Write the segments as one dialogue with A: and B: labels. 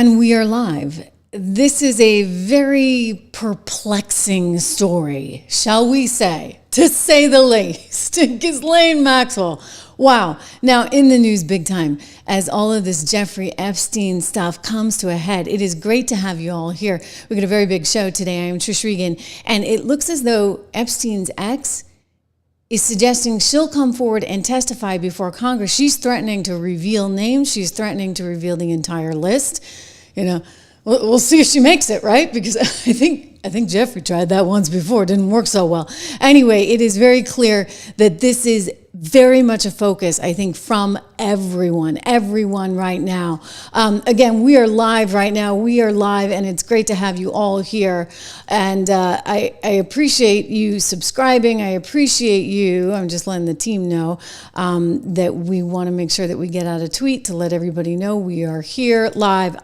A: And we are live. This is a very perplexing story, shall we say, to say the least. Ghislaine Maxwell. Wow. Now, in the news big time, as all of this Jeffrey Epstein stuff comes to a head, it is great to have you all here. We've got a very big show today. I am Trish Regan, and it looks as though Epstein's ex is suggesting she'll come forward and testify before Congress. She's threatening to reveal names. She's threatening to reveal the entire list. You know, we'll see if she makes it, right? Because I think Jeffrey tried that once before. It didn't work so well. Anyway, it is very clear that this is very much a focus, I think, from everyone right now. Again, we are live right now. We are live, and it's great to have you all here. And I appreciate you subscribing. I appreciate you. I'm just letting the team know that we want to make sure that we get out a tweet to let everybody know we are here live.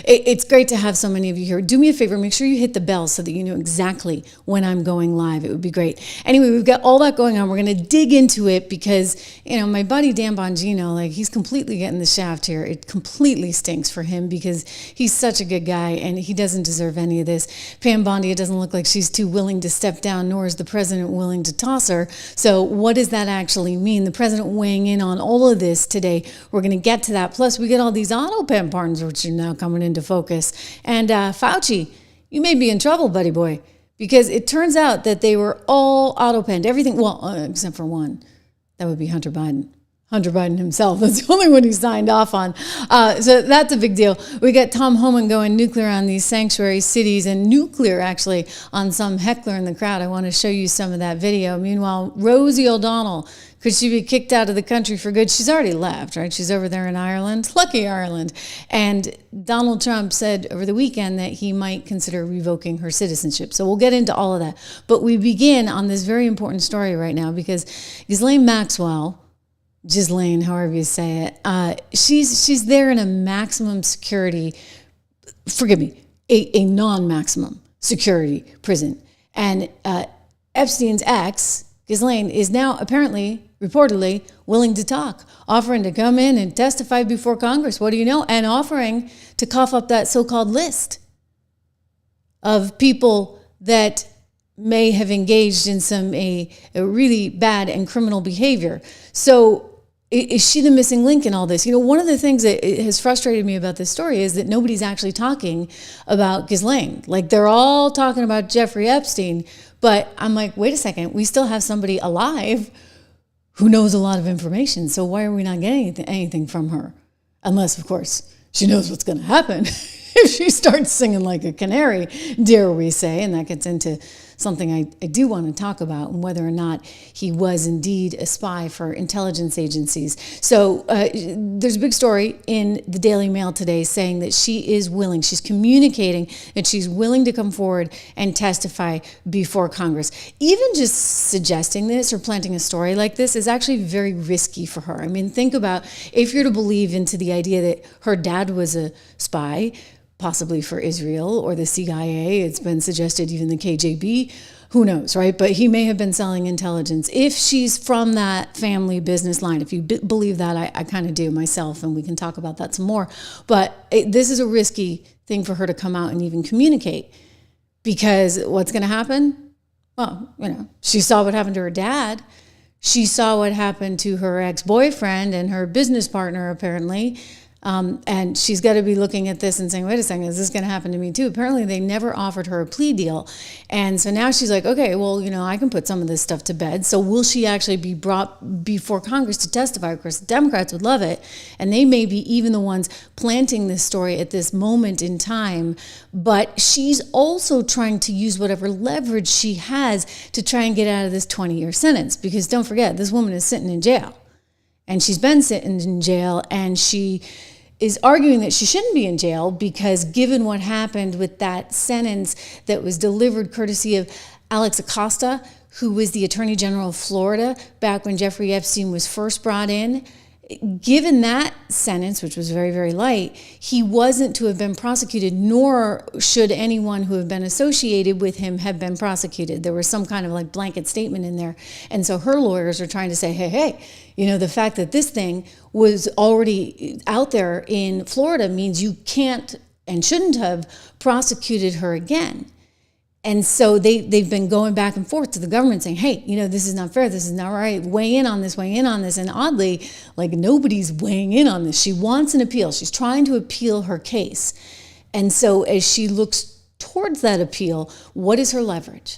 A: It's great to have so many of you here. Do me a favor, make sure you hit the bell so that you know exactly when I'm going live. It would be great. Anyway, we've got all that going on. We're going to dig into it because, you know, my buddy Dan Bongino, like, he's completely getting the shaft here. It completely stinks for him because he's such a good guy and he doesn't deserve any of this. Pam Bondi, it doesn't look like she's too willing to step down, nor is the president willing to toss her. So what does that actually mean? The president weighing in on all of this today. We're going to get to that. Plus, we get all these autopen pardons, which are now coming into focus. And Fauci, you may be in trouble, buddy boy, because it turns out that they were all autopenned. Everything, well, except for one. That would be Hunter Biden. Hunter Biden himself. That's the only one he signed off on. So that's a big deal. We got Tom Homan going nuclear on these sanctuary cities and nuclear, actually, on some heckler in the crowd. I want to show you some of that video. Meanwhile, Rosie O'Donnell, could she be kicked out of the country for good? She's already left, right? She's over there in Ireland. Lucky Ireland. And Donald Trump said over the weekend that he might consider revoking her citizenship. So we'll get into all of that. But we begin on this very important story right now because Ghislaine Maxwell, Ghislaine, however you say it, she's there in a maximum security, forgive me, a non-maximum security prison. And Epstein's ex, Ghislaine, is now apparently, reportedly, willing to talk, offering to come in and testify before Congress. What do you know? And offering to cough up that so-called list of people that may have engaged in some a really bad and criminal behavior. So is she the missing link in all this? You know, one of the things that has frustrated me about this story is that nobody's actually talking about Ghislaine. Like, they're all talking about Jeffrey Epstein, but I'm like, wait a second, we still have somebody alive who knows a lot of information. So why are we not getting anything from her? Unless, of course, she knows what's going to happen if she starts singing like a canary, dare we say, and that gets into something I do want to talk about, and whether or not he was indeed a spy for intelligence agencies. So there's a big story in the Daily Mail today saying that she is willing, she's communicating that she's willing to come forward and testify before Congress. Even just suggesting this or planting a story like this is actually very risky for her. I mean, think about if you're to believe into the idea that her dad was a spy, possibly for Israel or the CIA. It's been suggested even the KGB. Who knows, right? But he may have been selling intelligence. If she's from that family business line, if you believe that, I kind of do myself, and we can talk about that some more. But this is a risky thing for her to come out and even communicate, because what's going to happen? Well, you know, she saw what happened to her dad. She saw what happened to her ex-boyfriend and her business partner, apparently. And she's got to be looking at this and saying, wait a second, is this going to happen to me too? Apparently they never offered her a plea deal. And so now she's like, okay, well, you know, I can put some of this stuff to bed. So will she actually be brought before Congress to testify? Of course, the Democrats would love it. And they may be even the ones planting this story at this moment in time. But she's also trying to use whatever leverage she has to try and get out of this 20-year sentence. Because don't forget, this woman is sitting in jail. And she's been sitting in jail, and she is arguing that she shouldn't be in jail because given what happened with that sentence that was delivered courtesy of Alex Acosta, who was the Attorney General of Florida back when Jeffrey Epstein was first brought in, given that sentence, which was very, very light, he wasn't to have been prosecuted, nor should anyone who have been associated with him have been prosecuted. There was some kind of like blanket statement in there. And so her lawyers are trying to say, hey, you know, the fact that this thing was already out there in Florida means you can't and shouldn't have prosecuted her again. And so they've been going back and forth to the government saying, hey, this is not fair. This is not right. Weigh in on this, weigh in on this. And oddly, like nobody's weighing in on this. She wants an appeal. She's trying to appeal her case. And so as she looks towards that appeal, what is her leverage?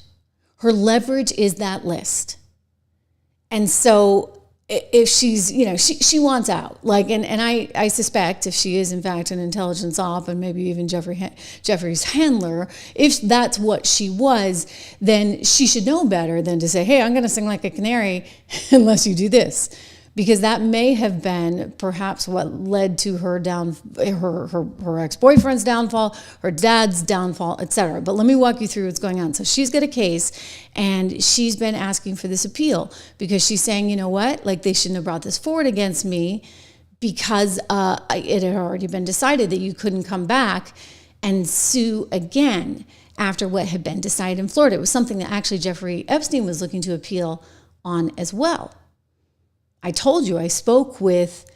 A: Her leverage is that list. And so if she's, she wants out, like, and I suspect if she is in fact an intelligence op and maybe even Jeffrey's handler, if that's what she was, then she should know better than to say, hey, I'm going to sing like a canary unless you do this. Because that may have been perhaps what led to her her ex-boyfriend's downfall, her dad's downfall, etc. But let me walk you through what's going on. So she's got a case, and she's been asking for this appeal because she's saying, you know what, like they shouldn't have brought this forward against me because it had already been decided that you couldn't come back and sue again after what had been decided in Florida. It was something that actually Jeffrey Epstein was looking to appeal on as well. I told you I spoke with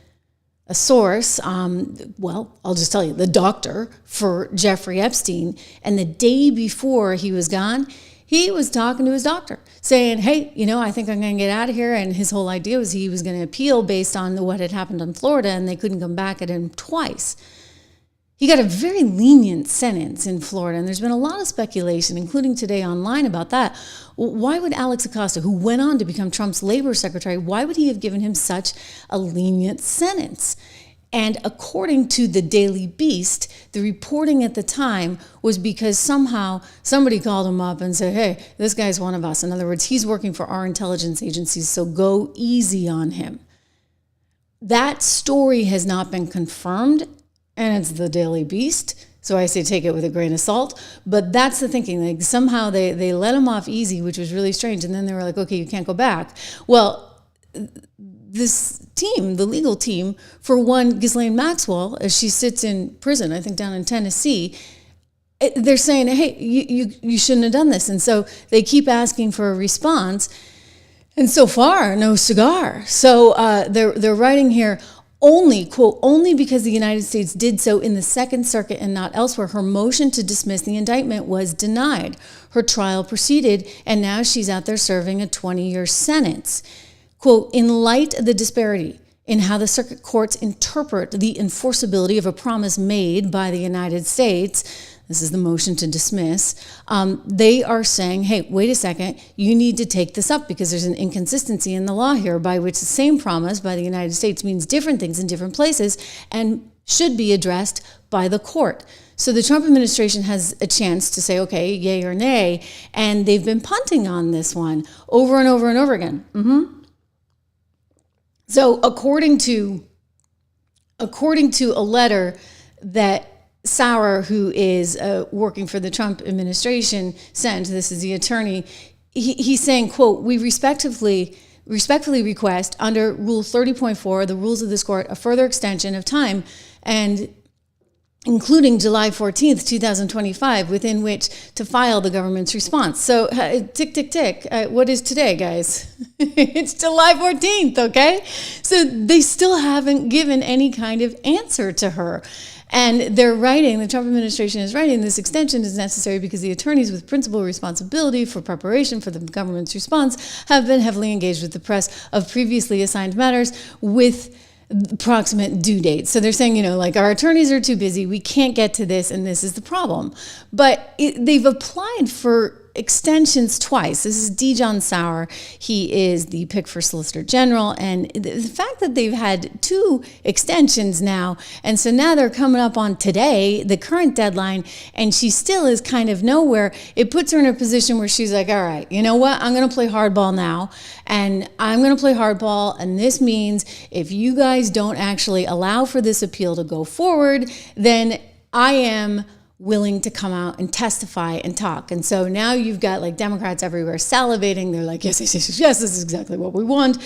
A: a source, I'll just tell you, the doctor for Jeffrey Epstein, and the day before he was gone, he was talking to his doctor saying, hey, I think I'm going to get out of here. And his whole idea was he was going to appeal based on what had happened in Florida, and they couldn't come back at him twice. He got a very lenient sentence in Florida, and there's been a lot of speculation, including today online, about that. Why would Alex Acosta, who went on to become Trump's labor secretary, why would he have given him such a lenient sentence? And according to the Daily Beast, the reporting at the time was because somehow somebody called him up and said, hey, this guy's one of us. In other words, he's working for our intelligence agencies, so go easy on him. That story has not been confirmed, and it's the Daily Beast, so I say take it with a grain of salt. But that's the thinking. Like somehow they let him off easy, which was really strange. And then they were like, okay, you can't go back. Well, this team, the legal team, for one, Ghislaine Maxwell, as she sits in prison, I think down in Tennessee, they're saying, hey, you shouldn't have done this. And so they keep asking for a response. And so far, no cigar. So they're writing here, only, quote, only because the United States did so in the Second Circuit and not elsewhere, her motion to dismiss the indictment was denied. Her trial proceeded, and now she's out there serving a 20-year sentence. Quote, in light of the disparity in how the circuit courts interpret the enforceability of a promise made by the United States, this is the motion to dismiss, they are saying, hey, wait a second, you need to take this up because there's an inconsistency in the law here by which the same promise by the United States means different things in different places and should be addressed by the court. So the Trump administration has a chance to say, okay, yay or nay, and they've been punting on this one over and over and over again. So according to a letter that Sauer, who is working for the Trump administration, sent, this is the attorney, he's saying, quote, we respectfully request under Rule 30.4, the rules of this court, a further extension of time, and including July 14th, 2025, within which to file the government's response. So tick, tick, tick. What is today, guys? It's July 14th, okay? So they still haven't given any kind of answer to her. And they're writing, the Trump administration is writing, this extension is necessary because the attorneys with principal responsibility for preparation for the government's response have been heavily engaged with the press of previously assigned matters with approximate due dates. So they're saying, like our attorneys are too busy, we can't get to this, and this is the problem. But they've applied for extensions twice. This is D. John Sauer. He is the pick for Solicitor General. And the fact that they've had two extensions now, and so now they're coming up on today, the current deadline, and she still is kind of nowhere, it puts her in a position where she's like, all right, you know what? I'm going to play hardball now, and I'm going to play hardball, and this means if you guys don't actually allow for this appeal to go forward, then I am willing to come out and testify and talk. And so now you've got like Democrats everywhere salivating. They're like, yes, this is exactly what we want.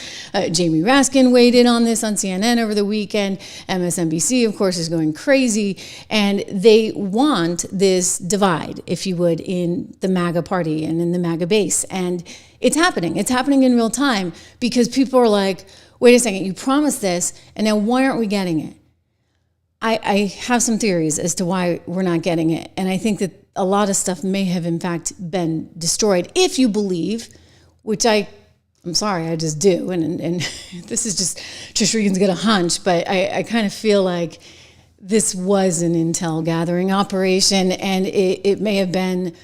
A: Jamie Raskin weighed in on this on CNN over the weekend. MSNBC, of course, is going crazy. And they want this divide, if you would, in the MAGA party and in the MAGA base. And it's happening. It's happening in real time because people are like, wait a second, you promised this, and now why aren't we getting it? I have some theories as to why we're not getting it. And I think that a lot of stuff may have, in fact, been destroyed. If you believe, which I'm sorry, I just do. And this is just, Trish Regan's got a hunch, but I kind of feel like this was an intel gathering operation, and it may have been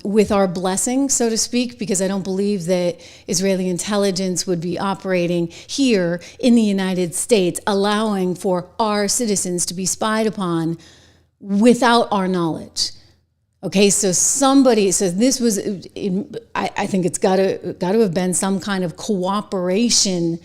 A: with our blessing, so to speak, because I don't believe that Israeli intelligence would be operating here in the United States, allowing for our citizens to be spied upon without our knowledge. Okay, so somebody says this was, I think it's got to have been some kind of cooperation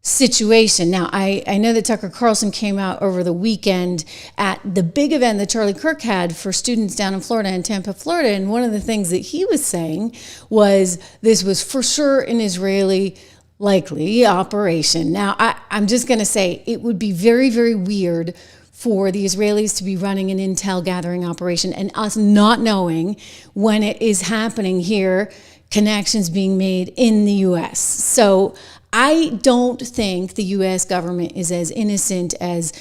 A: situation. Now, I know that Tucker Carlson came out over the weekend at the big event that Charlie Kirk had for students down in Florida, in Tampa, Florida, and one of the things that he was saying was this was for sure an Israeli likely operation. Now, I'm just going to say it would be very, very weird for the Israelis to be running an intel gathering operation and us not knowing when it is happening here, connections being made in the U.S. So I don't think the U.S. government is as innocent as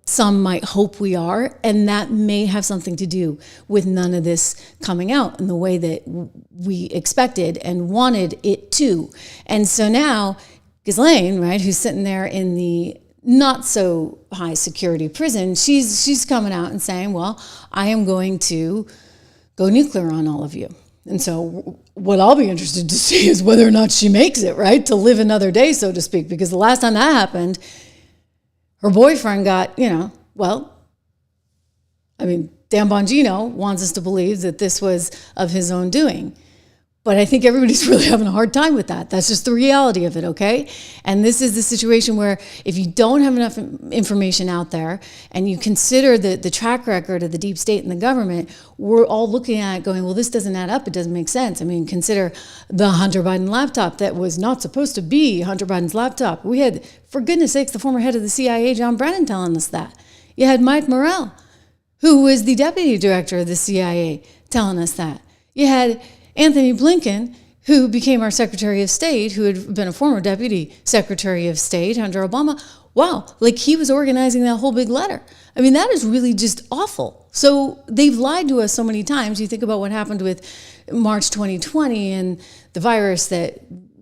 A: some might hope we are, and that may have something to do with none of this coming out in the way that we expected and wanted it to. And so now, Ghislaine, right, who's sitting there in the not so high security prison, she's coming out and saying, well, I am going to go nuclear on all of you. And so what I'll be interested to see is whether or not she makes it, right, to live another day, so to speak, because the last time that happened, her boyfriend got, Dan Bongino wants us to believe that this was of his own doing. But I think everybody's really having a hard time with that. That's just the reality of it, okay? And this is the situation where if you don't have enough information out there and you consider the track record of the deep state and the government, we're all looking at it going, well, this doesn't add up. It doesn't make sense. I mean, consider the Hunter Biden laptop that was not supposed to be Hunter Biden's laptop. We had, for goodness sakes, the former head of the CIA, John Brennan, telling us that. You had Mike Morrell, who was the deputy director of the CIA, telling us that. You had Anthony Blinken, who became our Secretary of State, who had been a former Deputy Secretary of State under Obama. Wow, like he was organizing that whole big letter. I mean, that is really just awful. So they've lied to us so many times. You think about what happened with March 2020 and the virus that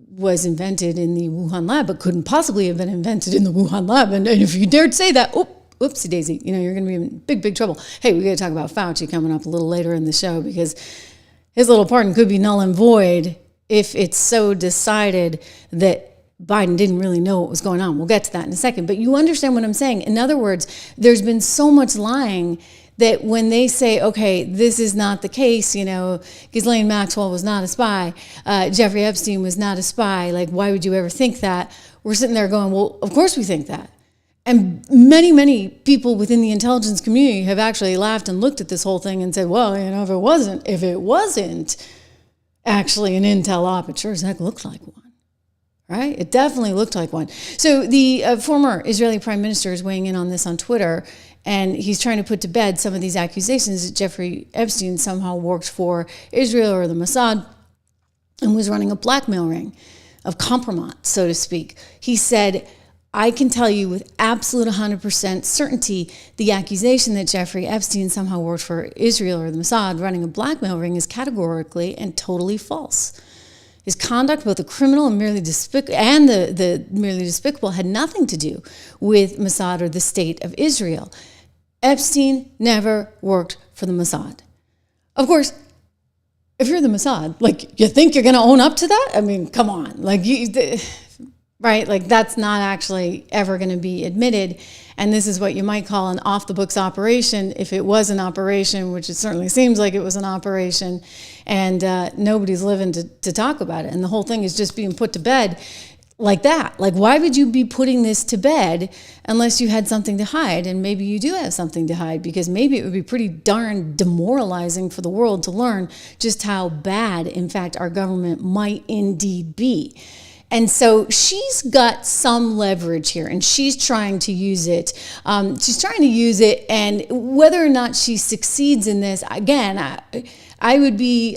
A: was invented in the Wuhan lab, but couldn't possibly have been invented in the Wuhan lab. And if you dared say that, whoopsie daisy, you're going to be in big, big trouble. Hey, we got to talk about Fauci coming up a little later in the show, because his little pardon could be null and void if it's so decided that Biden didn't really know what was going on. We'll get to that in a second. But you understand what I'm saying. In other words, there's been so much lying that when they say, okay, this is not the case, Ghislaine Maxwell was not a spy, Jeffrey Epstein was not a spy, like, why would you ever think that? We're sitting there going, well, of course we think that. And many, many people within the intelligence community have actually laughed and looked at this whole thing and said, well, if it wasn't actually an intel op, it sure as heck looked like one, right? It definitely looked like one. So the former Israeli prime minister is weighing in on this on Twitter, and he's trying to put to bed some of these accusations that Jeffrey Epstein somehow worked for Israel or the Mossad and was running a blackmail ring of compromise, so to speak. He said, I can tell you with absolute 100% certainty the accusation that Jeffrey Epstein somehow worked for Israel or the Mossad running a blackmail ring is categorically and totally false. His conduct, both the criminal and merely the merely despicable, had nothing to do with Mossad or the state of Israel. Epstein never worked for the Mossad. Of course, if you're the Mossad, you think you're going to own up to that? I mean, come on. Right? That's not actually ever going to be admitted. And this is what you might call an off-the-books operation, if it was an operation, which it certainly seems like it was an operation, and nobody's living to talk about it. And the whole thing is just being put to bed like that. Why would you be putting this to bed unless you had something to hide? And maybe you do have something to hide, because maybe it would be pretty darn demoralizing for the world to learn just how bad, in fact, our government might indeed be. And so she's got some leverage here, and she's trying to use it. And whether or not she succeeds in this, again, I would be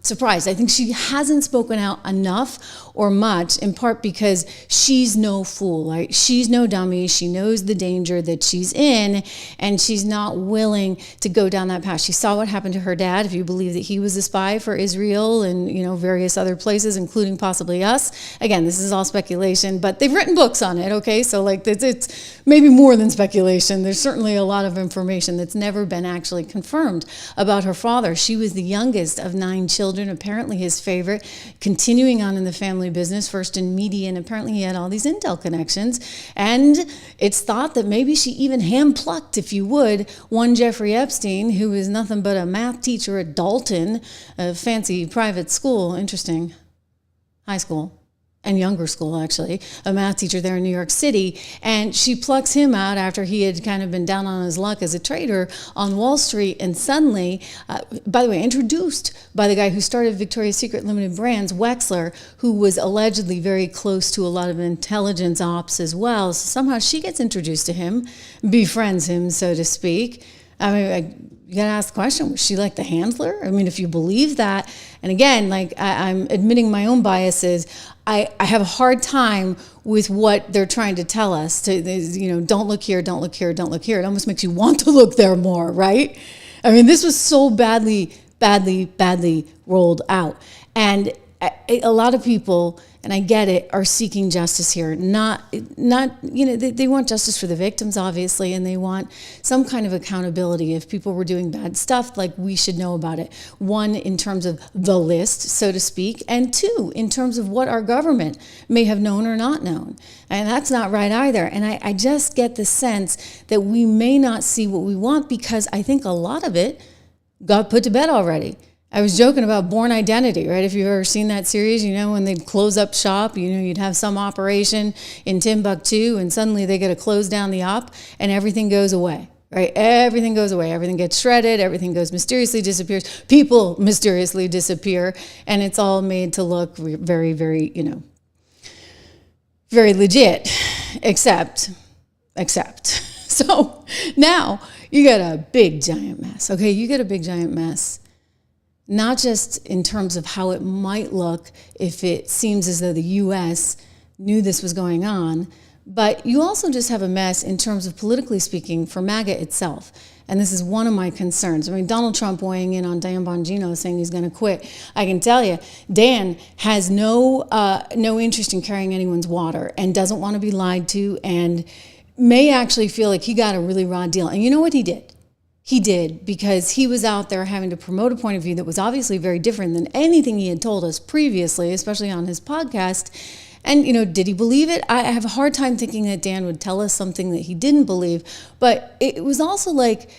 A: surprised. I think she hasn't spoken out enough or much, in part because she's no fool, right? She's no dummy. She knows the danger that she's in, and she's not willing to go down that path. She saw what happened to her dad, if you believe that he was a spy for Israel and, various other places, including possibly us. Again, this is all speculation, but they've written books on it, okay? So like it's maybe more than speculation. There's certainly a lot of information that's never been actually confirmed about her father. She was the youngest of 9 children, apparently his favorite, continuing on in the family business, first in media, and apparently he had all these intel connections. And it's thought that maybe she even hand-plucked, if you would, one Jeffrey Epstein, who was nothing but a math teacher at Dalton, a fancy private school, interesting, high school. And younger school, actually, a math teacher there in New York City. And she plucks him out after he had kind of been down on his luck as a trader on Wall Street. And suddenly, by the way, introduced by the guy who started Victoria's Secret Limited Brands, Wexler, who was allegedly very close to a lot of intelligence ops as well. So somehow she gets introduced to him, befriends him, so to speak. I mean, you gotta ask the question, was she like the handler? I mean, if you believe that, and again, like I'm admitting my own biases, I have a hard time with what they're trying to tell us to, don't look here, don't look here, don't look here. It almost makes you want to look there more, right? I mean, this was so badly rolled out. And a lot of people, and I get it, are seeking justice here. Not they want justice for the victims, obviously, and they want some kind of accountability. If people were doing bad stuff, like, we should know about it. 1, in terms of the list, so to speak, and 2, in terms of what our government may have known or not known. And that's not right either. And I just get the sense that we may not see what we want because I think a lot of it got put to bed already. I was joking about Born Identity, right? If you've ever seen that series, when they'd close up shop, you'd have some operation in Timbuktu and suddenly they got to close down the op and everything goes away, right? Everything goes away. Everything gets shredded. Everything mysteriously disappears. People mysteriously disappear, and it's all made to look very, very, very legit, except. So now you got a big giant mess, okay? You got a big giant mess. Not just in terms of how it might look if it seems as though the U.S. knew this was going on, but you also just have a mess in terms of, politically speaking, for MAGA itself. And this is one of my concerns. I mean, Donald Trump weighing in on Dan Bongino saying he's going to quit. I can tell you, Dan has no interest in carrying anyone's water and doesn't want to be lied to and may actually feel like he got a really raw deal. And you know what he did? He did, because he was out there having to promote a point of view that was obviously very different than anything he had told us previously, especially on his podcast. And, did he believe it? I have a hard time thinking that Dan would tell us something that he didn't believe. But it was also like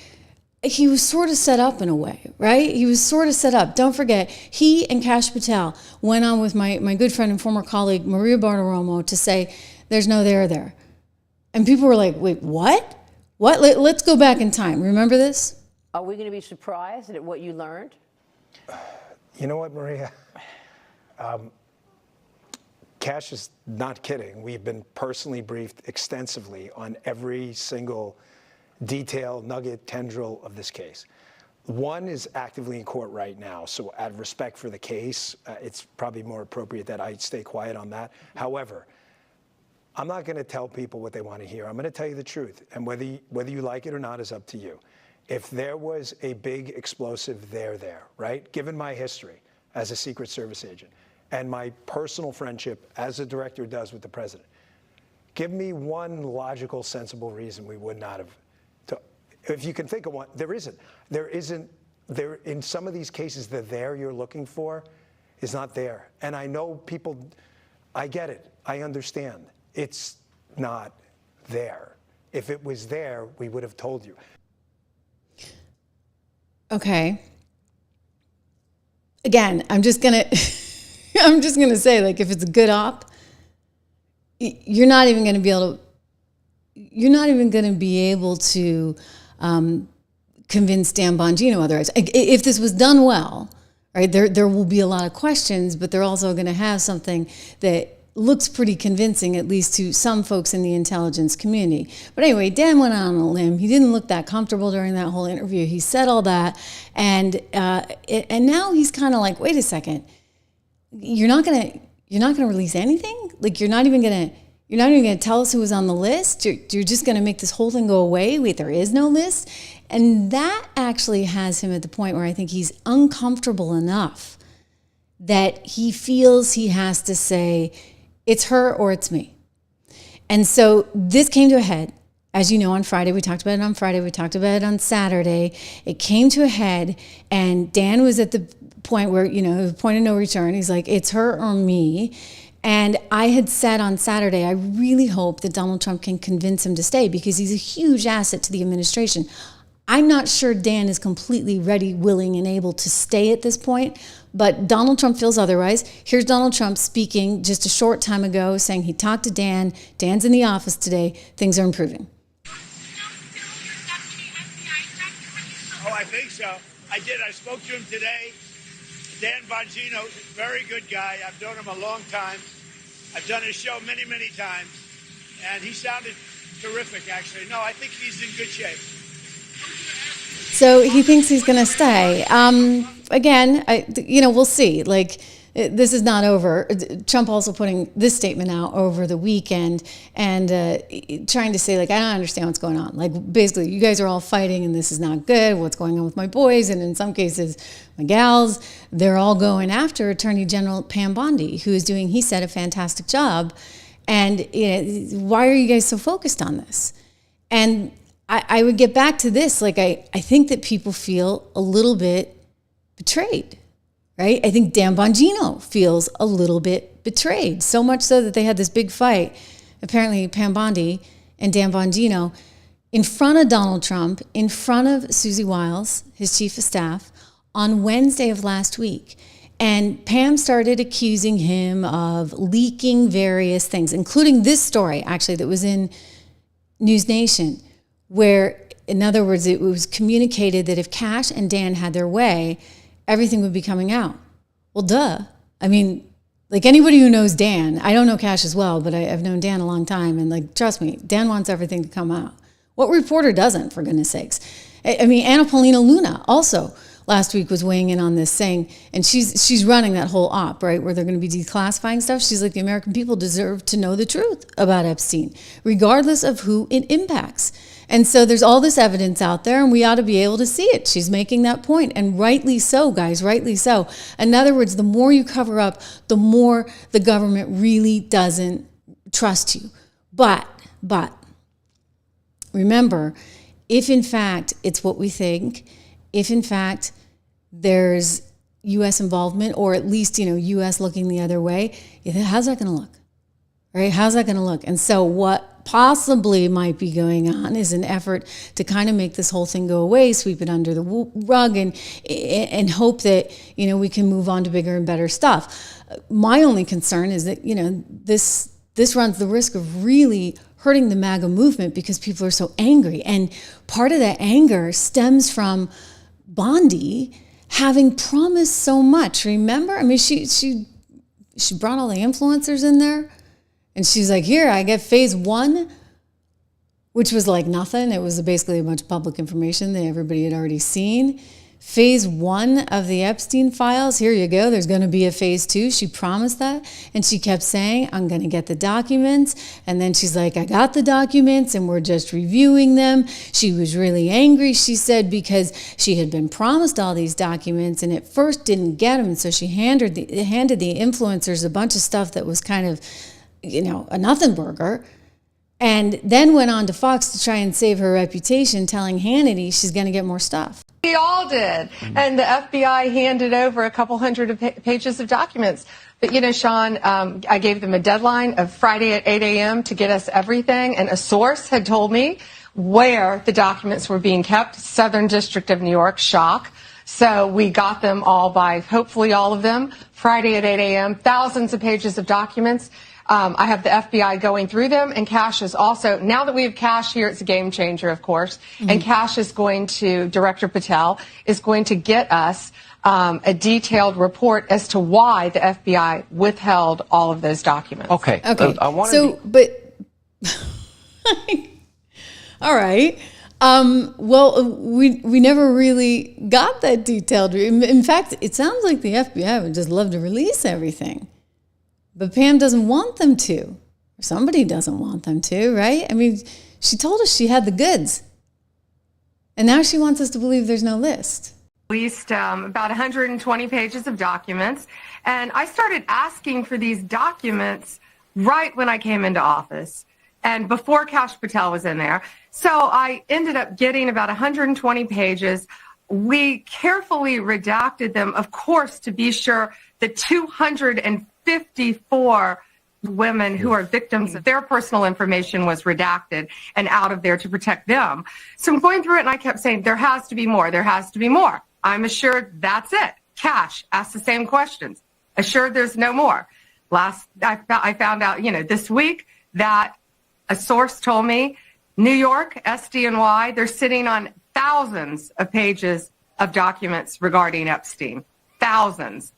A: he was sort of set up in a way, right? He was sort of set up. Don't forget, he and Kash Patel went on with my good friend and former colleague, Maria Bartiromo, to say, there's no there. And people were like, wait, what? What? Let's go back in time. Remember this?
B: Are we going to be surprised at what you learned?
C: You know what, Maria? Kash is not kidding. We've been personally briefed extensively on every single detail, nugget, tendril of this case. 1 is actively in court right now, so out of respect for the case, it's probably more appropriate that I stay quiet on that. However, I'm not going to tell people what they want to hear. I'm going to tell you the truth, and whether you like it or not is up to you. If there was a big explosive there, right? Given my history as a Secret Service agent and my personal friendship as a director does with the president, give me one logical, sensible reason we would not have. If you can think of one, there isn't. There in some of these cases, the there you're looking for is not there. And I know people. I get it. I understand. It's not there. If it was there, we would have told you.
A: Okay. Again, I'm just gonna say, like, if it's a good op, you're not even going to be able to convince Dan Bongino otherwise. If this was done well, right, there will be a lot of questions, but they're also going to have something that looks pretty convincing, at least to some folks in the intelligence community. But anyway, Dan went out on a limb. He didn't look that comfortable during that whole interview. He said all that, and now he's kind of like, wait a second, you're not gonna release anything? Like you're not even gonna tell us who was on the list? You're just gonna make this whole thing go away? Wait, there is no list? And that actually has him at the point where I think he's uncomfortable enough that he feels he has to say, it's her or it's me. And so this came to a head. As you know, on Friday, we talked about it on Friday, we talked about it on Saturday. It came to a head, and Dan was at the point where, point of no return. He's like, it's her or me. And I had said on Saturday, I really hope that Donald Trump can convince him to stay because he's a huge asset to the administration. I'm not sure Dan is completely ready, willing, and able to stay at this point, but Donald Trump feels otherwise. Here's Donald Trump speaking just a short time ago, saying he talked to Dan. Dan's in the office today. Things are improving.
D: Oh, I think so. I did. I spoke to him today. Dan Bongino, very good guy. I've known him a long time. I've done his show many, many times, and he sounded terrific, actually. No, I think he's in good shape.
A: So he thinks he's going to stay. Again, we'll see. Like, this is not over. Trump also putting this statement out over the weekend and trying to say, like, I don't understand what's going on. Like, basically, you guys are all fighting and this is not good. What's going on with my boys? And in some cases, my gals, they're all going after Attorney General Pam Bondi, who is doing, he said, a fantastic job. And why are you guys so focused on this? And I would get back to this. Like, I think that people feel a little bit betrayed, right? I think Dan Bongino feels a little bit betrayed, so much so that they had this big fight, apparently Pam Bondi and Dan Bongino, in front of Donald Trump, in front of Susie Wiles, his chief of staff, on Wednesday of last week. And Pam started accusing him of leaking various things, including this story, actually, that was in News Nation, where, in other words, it was communicated that if Cash and Dan had their way, everything would be coming out. Well, duh. I mean, like anybody who knows Dan, I don't know Cash as well, but I've known Dan a long time, and like, trust me, Dan wants everything to come out. What reporter doesn't, for goodness sakes? I mean, Anna Paulina Luna also last week was weighing in on this, saying, and she's running that whole op, right, where they're going to be declassifying stuff. She's like, the American people deserve to know the truth about Epstein, regardless of who it impacts. And so there's all this evidence out there, and we ought to be able to see it. She's making that point, and rightly so, guys, rightly so. In other words, the more you cover up, the more the government really doesn't trust you. But remember, if in fact it's what we think, if in fact there's U.S. involvement, or at least, U.S. looking the other way, how's that going to look? Right? How's that going to look? And so what possibly might be going on is an effort to kind of make this whole thing go away, sweep it under the rug, and hope that, we can move on to bigger and better stuff. My only concern is that, this runs the risk of really hurting the MAGA movement because people are so angry. And part of that anger stems from Bondi having promised so much. Remember? I mean, she brought all the influencers in there. And she's like, here, I get phase 1, which was like nothing. It was basically a bunch of public information that everybody had already seen. Phase 1 of the Epstein files, here you go. There's going to be a phase 2. She promised that. And she kept saying, I'm going to get the documents. And then she's like, I got the documents and we're just reviewing them. She was really angry, she said, because she had been promised all these documents and at first didn't get them. And so she handed the influencers a bunch of stuff that was kind of, a nothing burger, and then went on to Fox to try and save her reputation, telling Hannity she's going to get more stuff.
E: We all did. And the FBI handed over a couple hundred pages of documents. But, Sean, I gave them a deadline of Friday at 8 a.m. to get us everything. And a source had told me where the documents were being kept, Southern District of New York, shock. So we got them all by, hopefully all of them, Friday at 8 a.m., thousands of pages of documents. I have the FBI going through them, and Cash is also, now that we have Cash here, it's a game changer, of course, and Cash is going to, Director Patel, is going to get us a detailed report as to why the FBI withheld all of those documents.
F: Okay.
A: Okay.
F: I want
A: so, but all right. Well, we never really got that detailed. In fact, it sounds like the FBI would just love to release everything, but Pam doesn't want them to, or somebody doesn't want them to, right? I mean, she told us she had the goods, and now she wants us to believe there's no list.
E: Released about 120 pages of documents, and I started asking for these documents right when I came into office and before Kash Patel was in there. So I ended up getting about 120 pages. We carefully redacted them, of course, to be sure the 254 women who are victims of their personal information was redacted and out of there to protect them. So I'm going through it and I kept saying, there has to be more, there has to be more. I'm assured that's it. Kash asked the same questions. Assured there's no more. I found out, this week that a source told me New York, SDNY, they're sitting on thousands of pages of documents regarding Epstein. Thousands.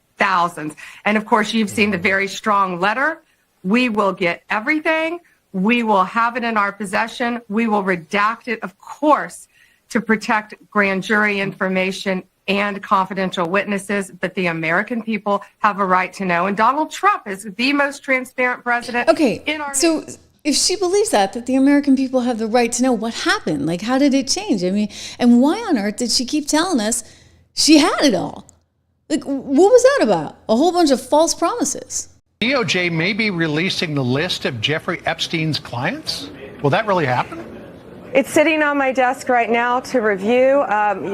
E: And of course, you've seen the very strong letter. We will get everything. We will have it in our possession. We will redact it, of course, to protect grand jury information and confidential witnesses, but the American people have a right to know. And Donald Trump is the most transparent president.
A: Okay, so if she believes that the American people have the right to know what happened, like how did it change? I mean, and why on earth did she keep telling us she had it all? Like, what was that about? A whole bunch of false promises.
G: DOJ may be releasing the list of Jeffrey Epstein's clients. Will that really happen?
E: It's sitting on my desk right now to review.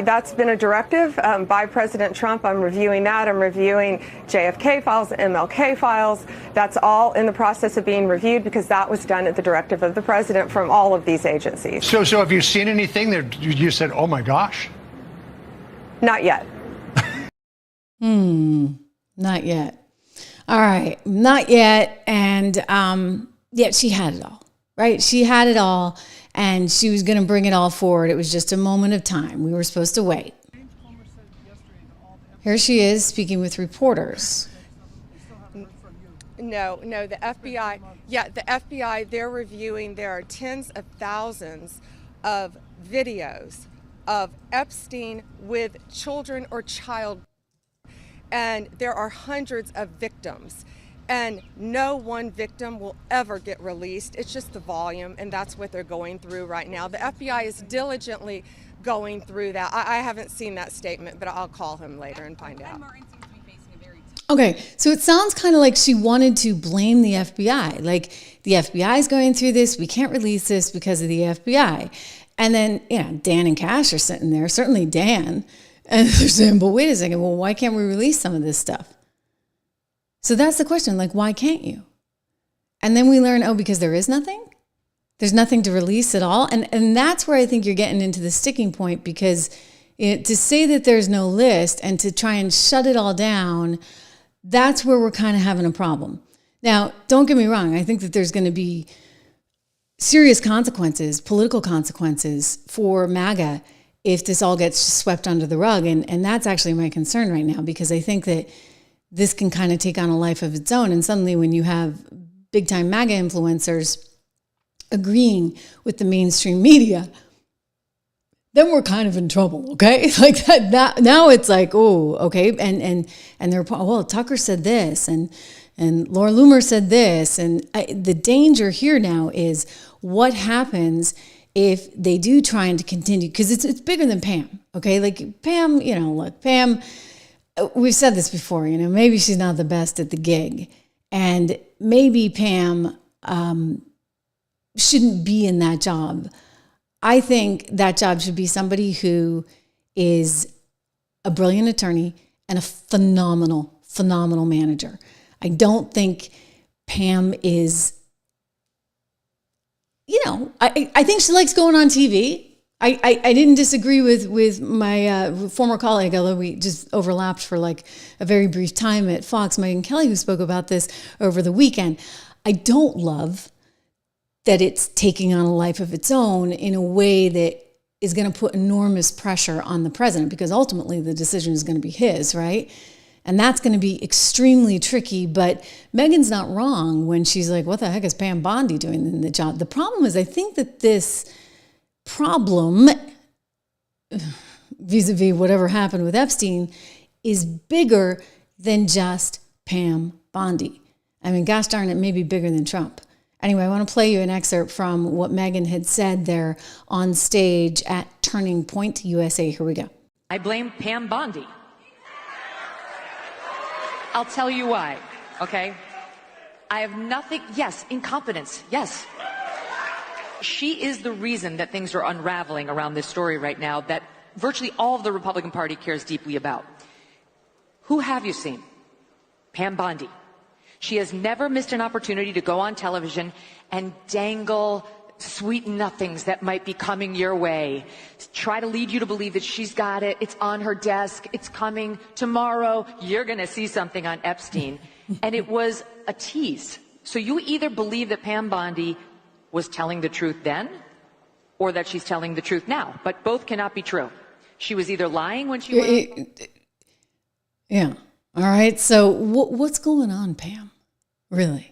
E: That's been a directive by President Trump. I'm reviewing that. I'm reviewing JFK files, MLK files. That's all in the process of being reviewed because that was done at the directive of the president from all of these agencies.
G: So have you seen anything that you said, oh my gosh?
E: Not yet.
A: Not yet. All right, not yet. And yeah, she had it all, right? She had it all. And she was going to bring it all forward. It was just a moment of time. We were supposed to wait. Here she is speaking with reporters.
E: No, the FBI, the FBI, they're reviewing, there are tens of thousands of videos of Epstein with children or child, and there are hundreds of victims. And no one victim will ever get released. It's just the volume, and that's what they're going through right now. The FBI is diligently going through that. I haven't seen that statement, but I'll call him later and find out.
A: Okay, so it sounds kind of like she wanted to blame the FBI. Like, the FBI is going through this. We can't release this because of the FBI. And then, Dan and Kash are sitting there, certainly Dan, and they're saying, but wait a second, well, why can't we release some of this stuff? So that's the question, like, why can't you? And then we learn, because there is nothing? There's nothing to release at all? And that's where I think you're getting into the sticking point, because to say that there's no list and to try and shut it all down, that's where we're kind of having a problem. Now, don't get me wrong. I think that there's going to be serious consequences, political consequences for MAGA if this all gets swept under the rug. And that's actually my concern right now, because I think that this can kind of take on a life of its own. And suddenly when you have big time MAGA influencers agreeing with the mainstream media, then we're kind of in trouble, okay? Like that now it's like, oh, okay. And they're, well, Tucker said this and Laura Loomer said this. And the danger here now is what happens if they do try to continue, because it's bigger than Pam, okay? Like Pam, look, Pam, we've said this before, maybe she's not the best at the gig, and maybe Pam shouldn't be in that job. I think that job should be somebody who is a brilliant attorney and a phenomenal manager. I don't think Pam is, I think she likes going on TV. I didn't disagree with my former colleague, although we just overlapped for like a very brief time at Fox, Megyn Kelly, who spoke about this over the weekend. I don't love that it's taking on a life of its own in a way that is going to put enormous pressure on the president because ultimately the decision is going to be his, right? And that's going to be extremely tricky. But Megyn's not wrong when she's like, what the heck is Pam Bondi doing in the job? The problem is, I think that this problem, vis-a-vis whatever happened with Epstein, is bigger than just Pam Bondi. I mean, gosh darn, it may be bigger than Trump. Anyway, I want to play you an excerpt from what Megyn had said there on stage at Turning Point USA. Here we go.
F: I blame Pam Bondi. I'll tell you why, okay? I have nothing, yes, incompetence, yes. She is the reason that things are unraveling around this story right now that virtually all of the Republican Party cares deeply about. Who have you seen? Pam Bondi. She has never missed an opportunity to go on television and dangle sweet nothings that might be coming your way. Try to lead you to believe that she's got it, it's on her desk, it's coming tomorrow, you're going to see something on Epstein. And it was a tease. So you either believe that Pam Bondi was telling the truth then, or that she's telling the truth now. But both cannot be true. She was either lying when she was...
A: Yeah. All right. So what's going on, Pam? Really?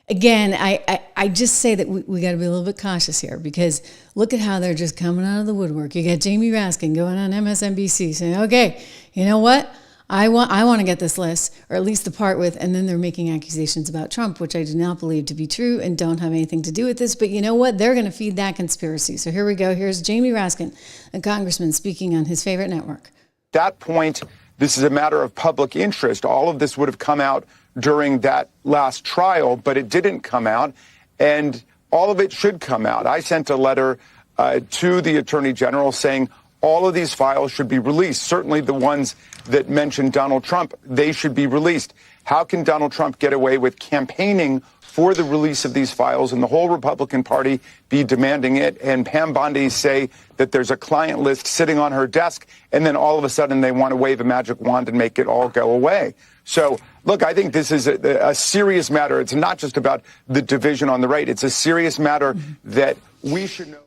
A: Again, I just say that we got to be a little bit cautious here because look at how they're just coming out of the woodwork. You got Jamie Raskin going on MSNBC saying, okay, you know what? I want to get this list, or at least the part with, and then they're making accusations about Trump, which I do not believe to be true and don't have anything to do with this. But you know what? They're going to feed that conspiracy. So here we go. Here's Jamie Raskin, a congressman, speaking on his favorite network.
H: At that point, this is a matter of public interest. All of this would have come out during that last trial, but it didn't come out, and all of it should come out. I sent a letter to the Attorney General saying all of these files should be released. Certainly the ones that mention Donald Trump, they should be released. How can Donald Trump get away with campaigning for the release of these files and the whole Republican Party be demanding it, and Pam Bondi say that there's a client list sitting on her desk, and then all of a sudden they want to wave a magic wand and make it all go away? So, look, I think this is a serious matter. It's not just about the division on the right. It's a serious matter that we should know.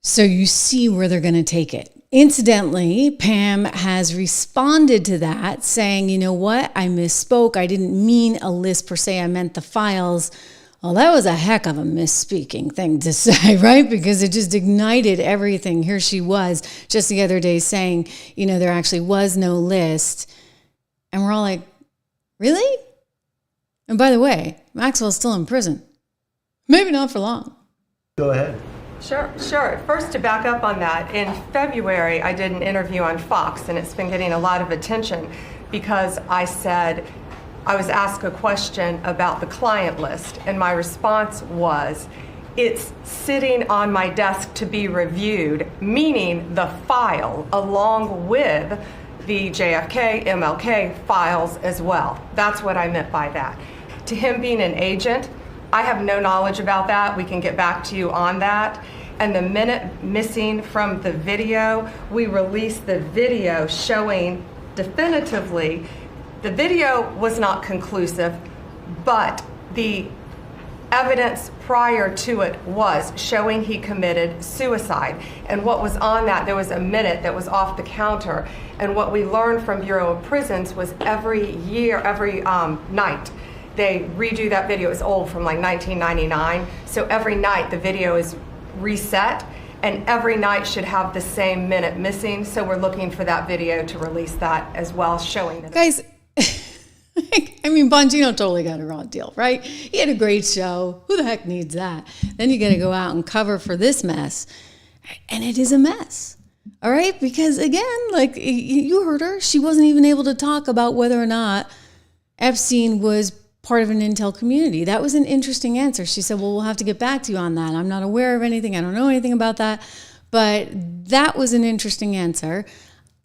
A: So you see where they're going to take it. Incidentally, Pam has responded to that saying, you know what, I misspoke. I didn't mean a list per se. I meant the files. Well, that was a heck of a misspeaking thing to say, right? Because it just ignited everything. Here she was just the other day saying, you know, there actually was no list. And we're all like, really? And by the way, Maxwell's still in prison. Maybe not for long.
C: Go ahead.
E: Sure. First, to back up on that, in February, I did an interview on Fox, and it's been getting a lot of attention because I said, I was asked a question about the client list, and my response was, it's sitting on my desk to be reviewed, meaning the file, along with the JFK, MLK files as well. That's what I meant by that. To him being an agent, I have no knowledge about that. We can get back to you on that. And the minute missing from the video, we released the video showing definitively, the video was not conclusive, but the evidence prior to it was showing he committed suicide. And what was on that, there was a minute that was off the counter. And what we learned from Bureau of Prisons was every night, they redo that video. It's old, from like 1999. So every night the video is reset, and every night should have the same minute missing. So we're looking for that video to release that as well, showing that.
A: Guys, I mean, Bongino totally got a raw deal, right? He had a great show. Who the heck needs that? Then you got to go out and cover for this mess. And it is a mess. All right? Because again, like you heard her, she wasn't even able to talk about whether or not Epstein was part of an intel community. That was an interesting answer. She said, well, we'll have to get back to you on that. I'm not aware of anything. I don't know anything about that. But that was an interesting answer.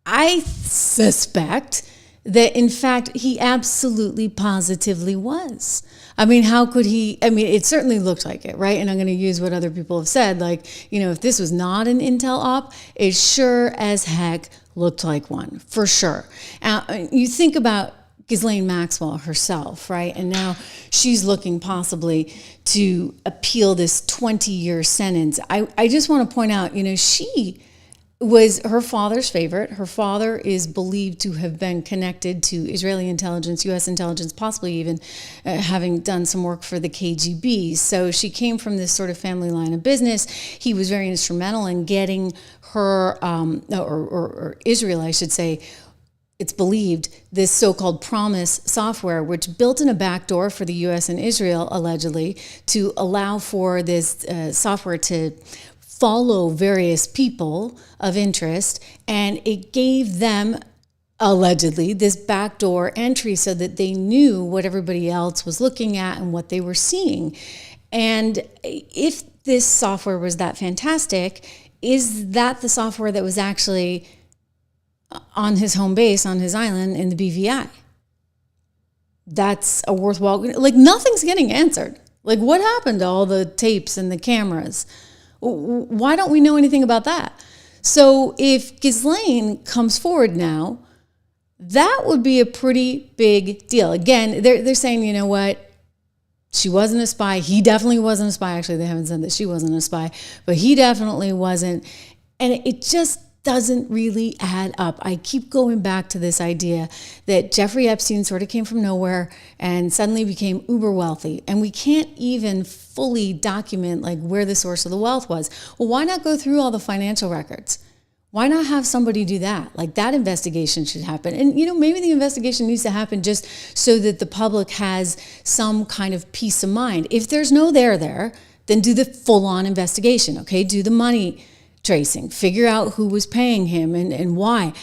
A: I suspect that, in fact, he absolutely positively was. I mean, how could he? I mean, it certainly looked like it, right? And I'm going to use what other people have said. Like, you know, if this was not an intel op, it sure as heck looked like one, for sure. You think about Ghislaine Maxwell herself, right? And now she's looking possibly to appeal this 20-year sentence. I just want to point out, you know, she was her father's favorite. Her father is believed to have been connected to Israeli intelligence, U.S. intelligence, possibly even having done some work for the KGB. So she came from this sort of family line of business. He was very instrumental in getting her, or Israel, I should say, it's believed, this so-called Promise software, which built in a backdoor for the U.S. and Israel, allegedly, to allow for this software to follow various people of interest, and it gave them, allegedly, this backdoor entry so that they knew what everybody else was looking at and what they were seeing. And if this software was that fantastic, is that the software that was actually on his home base, on his island in the BVI? That's a worthwhile, like, nothing's getting answered. Like, what happened to all the tapes and the cameras? Why don't we know anything about that? So if Ghislaine comes forward now, that would be a pretty big deal. Again, they're saying, you know what? She wasn't a spy. He definitely wasn't a spy. Actually, they haven't said that she wasn't a spy, but he definitely wasn't. And it just doesn't really add up. I keep going back to this idea that Jeffrey Epstein sort of came from nowhere and suddenly became uber wealthy, and we can't even fully document like where the source of the wealth was. Well, why not go through all the financial records? Why not have somebody do that? Like, that investigation should happen. And, you know, maybe the investigation needs to happen just so that the public has some kind of peace of mind. If there's no there, then do the full-on investigation, okay? Do the money tracing, figure out who was paying him and why.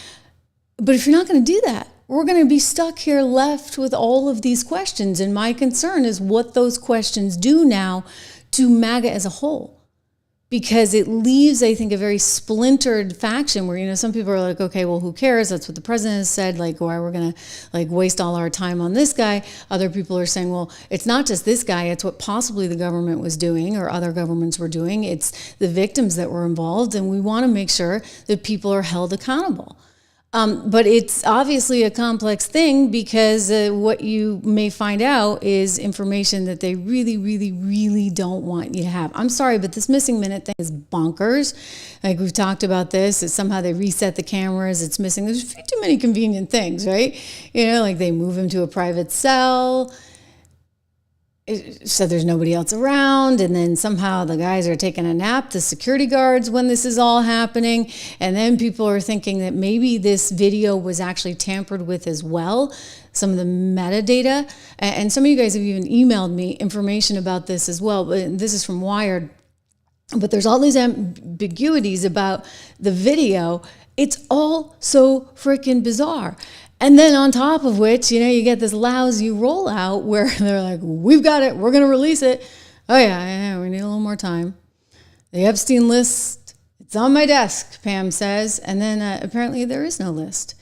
A: But if you're not going to do that, we're going to be stuck here left with all of these questions. And my concern is what those questions do now to MAGA as a whole. Because it leaves, I think, a very splintered faction where, you know, some people are like, okay, well, who cares? That's what the president has said. Like, why we're going to like waste all our time on this guy? Other people are saying, well, it's not just this guy. It's what possibly the government was doing or other governments were doing. It's the victims that were involved. And we want to make sure that people are held accountable. But it's obviously a complex thing because what you may find out is information that they really, really, really don't want you to have. I'm sorry, but this missing minute thing is bonkers. Like, we've talked about this. It's somehow they reset the cameras. It's missing. There's too many convenient things, right? You know, like they move him to a private cell so there's nobody else around, and then somehow the guys are taking a nap, the security guards, when this is all happening, and then people are thinking that maybe this video was actually tampered with as well, some of the metadata, and some of you guys have even emailed me information about this as well, but this is from Wired. But there's all these ambiguities about the video. It's all so freaking bizarre. And then on top of which, you know, you get this lousy rollout where they're like, we've got it, we're going to release it. Oh yeah, we need a little more time. The Epstein list, it's on my desk, Pam says. And then apparently there is no list.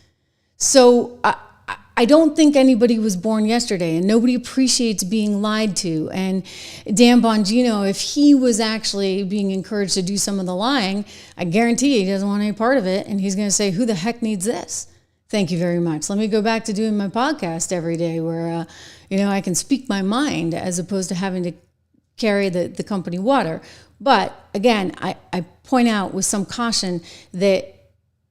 A: So I don't think anybody was born yesterday, and nobody appreciates being lied to. And Dan Bongino, if he was actually being encouraged to do some of the lying, I guarantee he doesn't want any part of it. And he's going to say, who the heck needs this? Thank you very much. Let me go back to doing my podcast every day where, you know, I can speak my mind as opposed to having to carry the company water. But again, I point out with some caution that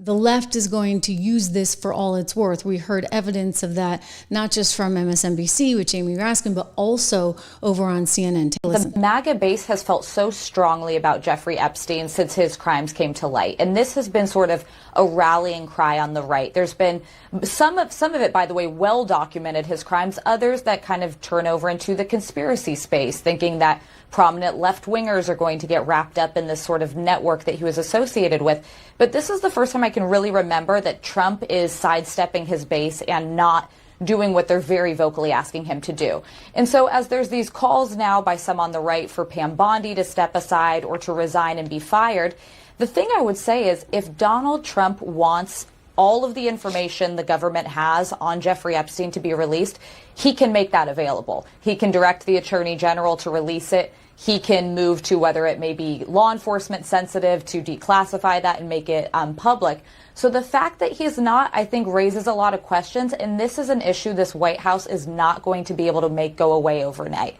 A: the left is going to use this for all it's worth. We heard evidence of that, not just from MSNBC with Jamie Raskin, but also over on CNN.
I: The MAGA base has felt so strongly about Jeffrey Epstein since his crimes came to light. And this has been sort of a rallying cry on the right. There's been some of it, by the way, well documented, his crimes, others that kind of turn over into the conspiracy space, thinking that prominent left-wingers are going to get wrapped up in this sort of network that he was associated with. But this is the first time I can really remember that Trump is sidestepping his base and not doing what they're very vocally asking him to do. And so as there's these calls now by some on the right for Pam Bondi to step aside or to resign and be fired, the thing I would say is if Donald Trump wants all of the information the government has on Jeffrey Epstein to be released, he can make that available. He can direct the Attorney General to release it. he can move to whether it may be law enforcement sensitive to declassify that and make it public. So the fact that he's not, I think, raises a lot of questions. And this is an issue this White House is not going to be able to make go away overnight.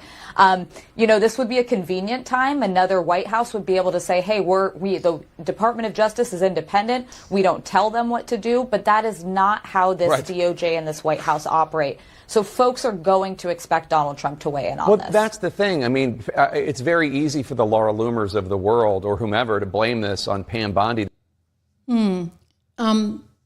I: This would be a convenient time. Another White House would be able to say, hey, the Department of Justice is independent. We don't tell them what to do. But that is not how this DOJ and this White House operate. So folks are going to expect Donald Trump to weigh in on this.
J: Well, that's the thing. I mean, it's very easy for the Laura Loomers of the world or whomever to blame this on Pam Bondi.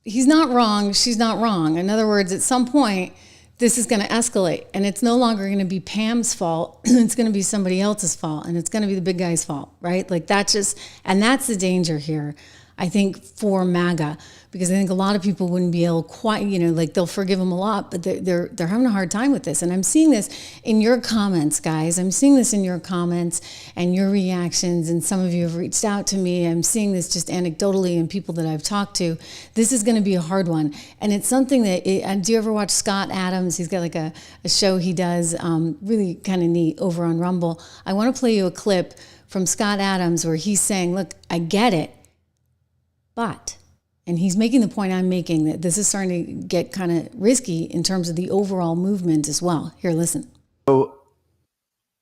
A: He's not wrong. She's not wrong. In other words, at some point, this is going to escalate, and it's no longer going to be Pam's fault. It's going to be somebody else's fault, and it's going to be the big guy's fault, right? Like that's the danger here, I think, for MAGA, because I think a lot of people wouldn't be able quite, they'll forgive him a lot, but they're having a hard time with this. And I'm seeing this in your comments, guys. I'm seeing this in your comments and your reactions, and some of you have reached out to me. I'm seeing this just anecdotally in people that I've talked to. This is going to be a hard one. And it's something that, do you ever watch Scott Adams? He's got like a show he does, really kind of neat over on Rumble. I want to play you a clip from Scott Adams where he's saying, look, I get it, but... And he's making the point I'm making, that this is starting to get kind of risky in terms of the overall movement as well. Here, listen.
K: So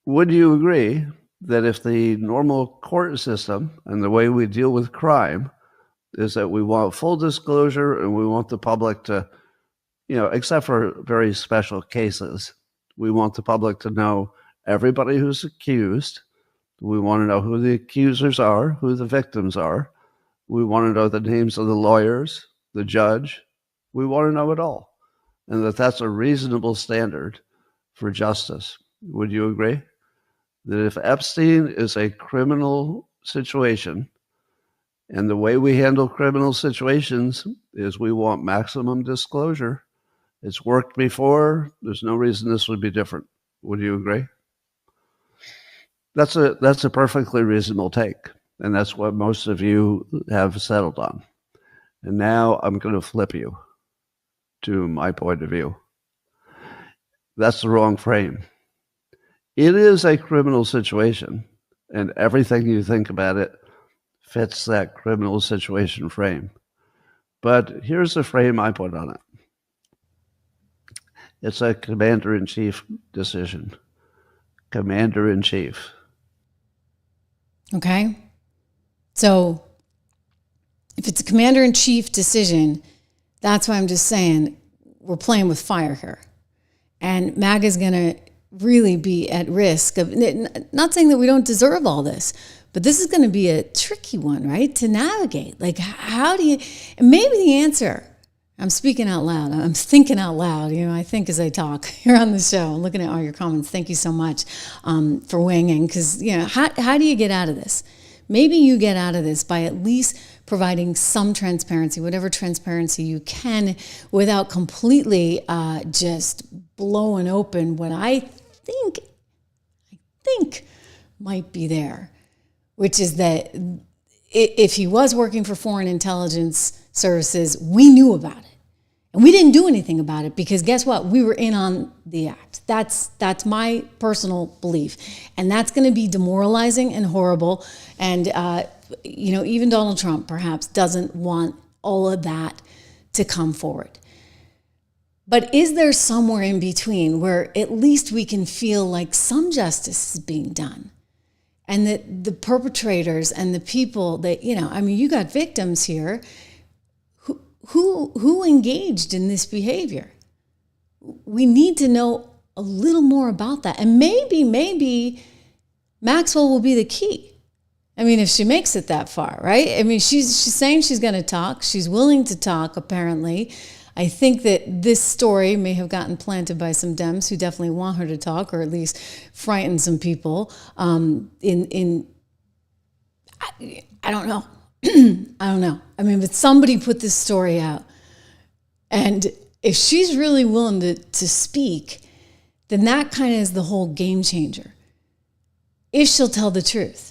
K: would you agree that if the normal court system and the way we deal with crime is that we want full disclosure and we want the public to, except for very special cases, we want the public to know everybody who's accused. We want to know who the accusers are, who the victims are. We want to know the names of the lawyers, the judge. We want to know it all. And that's a reasonable standard for justice. Would you agree? That if Epstein is a criminal situation, and the way we handle criminal situations is we want maximum disclosure. It's worked before. There's no reason this would be different. Would you agree? That's a perfectly reasonable take. And that's what most of you have settled on. And now I'm going to flip you to my point of view. That's the wrong frame. It is a criminal situation, and everything you think about it fits that criminal situation frame. But here's the frame I put on it. It's a commander-in-chief decision. Commander-in-chief.
A: Okay. So if it's a commander-in-chief decision, that's why I'm just saying we're playing with fire here. And MAGA is going to really be at risk of, not saying that we don't deserve all this, but this is going to be a tricky one, right, to navigate. Like, how do you, maybe the answer, I'm speaking out loud, I'm thinking out loud, I think as I talk here on the show, I'm looking at all your comments. Thank you so much for weighing in, because, how do you get out of this? Maybe you get out of this by at least providing some transparency, whatever transparency you can, without completely just blowing open what I think might be there, which is that if he was working for foreign intelligence services, we knew about it. And we didn't do anything about it because guess what? We were in on the act. That's my personal belief. And that's going to be demoralizing and horrible. And, even Donald Trump perhaps doesn't want all of that to come forward. But is there somewhere in between where at least we can feel like some justice is being done? And that the perpetrators and the people that, you got victims here who engaged in this behavior. We need to know a little more about that. And maybe Maxwell will be the key. If she makes it that far, right? She's saying she's going to talk. She's willing to talk, apparently. I think that this story may have gotten planted by some Dems who definitely want her to talk, or at least frighten some people. I don't know. I don't know. But somebody put this story out. And if she's really willing to speak, then that kind of is the whole game changer. If she'll tell the truth.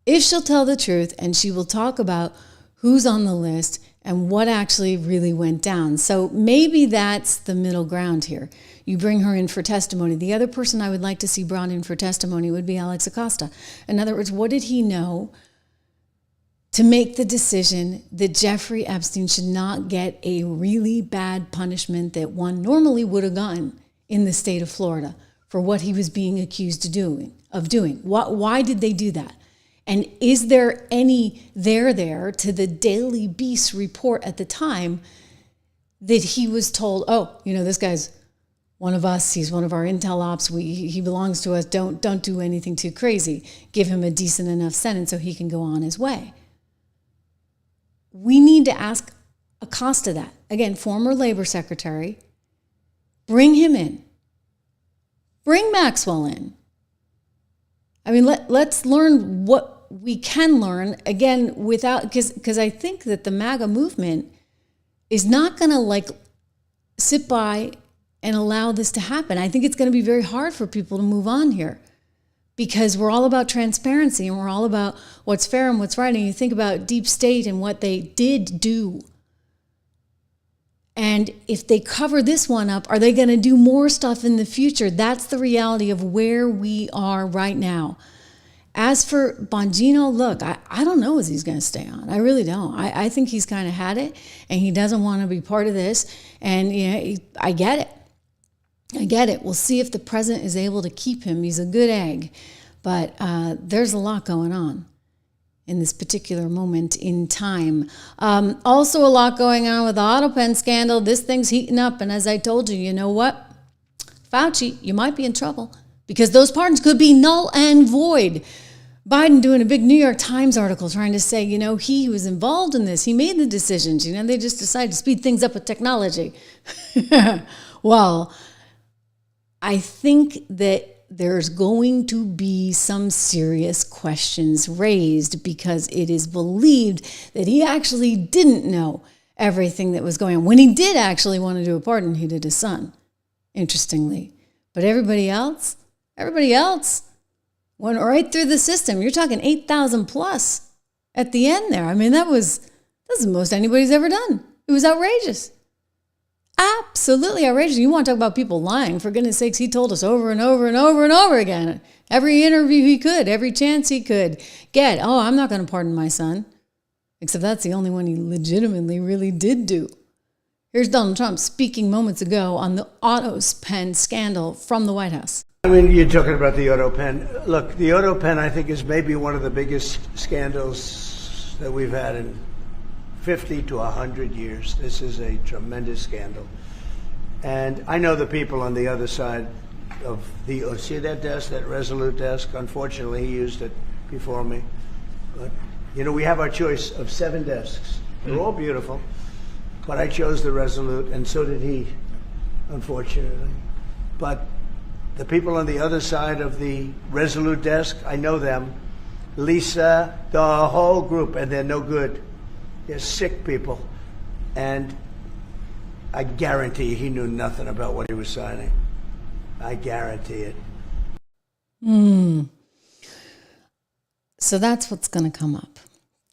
A: If she'll tell the truth and she will talk about who's on the list and what actually really went down. So maybe that's the middle ground here. You bring her in for testimony. The other person I would like to see brought in for testimony would be Alex Acosta. In other words, what did he know to make the decision that Jeffrey Epstein should not get a really bad punishment that one normally would have gotten in the state of Florida for what he was being accused of doing? Why did they do that? And is there any there to the Daily Beast report at the time that he was told, oh, this guy's one of us, he's one of our intel ops, he belongs to us, don't do anything too crazy. Give him a decent enough sentence so he can go on his way. We need to ask Acosta that. Again, former labor secretary, bring him in. Bring Maxwell in. I mean, let's learn what we can learn, again, without, because I think that the MAGA movement is not going to sit by and allow this to happen. I think it's going to be very hard for people to move on here because we're all about transparency and we're all about what's fair and what's right. And you think about deep state and what they did do. And if they cover this one up, are they going to do more stuff in the future? That's the reality of where we are right now. As for Bongino, look, I don't know if he's going to stay on. I really don't. I think he's kind of had it, and he doesn't want to be part of this. And I get it. We'll see if the president is able to keep him. He's a good egg. But there's a lot going on in this particular moment in time. Also a lot going on with the autopen scandal. This thing's heating up. And as I told you, you know what? Fauci, you might be in trouble because those pardons could be null and void. Biden doing a big New York Times article trying to say, he was involved in this. He made the decisions. They just decided to speed things up with technology. Well, I think that there's going to be some serious questions raised because it is believed that he actually didn't know everything that was going on. When he did actually want to do a pardon, he did his son, interestingly. But everybody else went right through the system. You're talking 8,000 plus at the end there. I mean, that's the most anybody's ever done. It was outrageous. Absolutely outrageous. You want to talk about people lying. For goodness sakes, he told us over and over and over and over again. Every interview he could, every chance he could get. Oh, I'm not going to pardon my son. Except that's the only one he legitimately really did do. Here's Donald Trump speaking moments ago on the autopen scandal from the White House.
L: I mean, you're talking about the autopen. Look, the autopen, I think, is maybe one of the biggest scandals that we've had in 50 to 100 years. This is a tremendous scandal. And I know the people on the other side of see that desk, that Resolute desk? Unfortunately, he used it before me. But, we have our choice of 7 desks. They're all beautiful. But I chose the Resolute, and so did he, unfortunately. But the people on the other side of the Resolute desk, I know them. Lisa, the whole group, and they're no good. They're sick people. And I guarantee he knew nothing about what he was signing. I guarantee it.
A: So that's what's going to come up.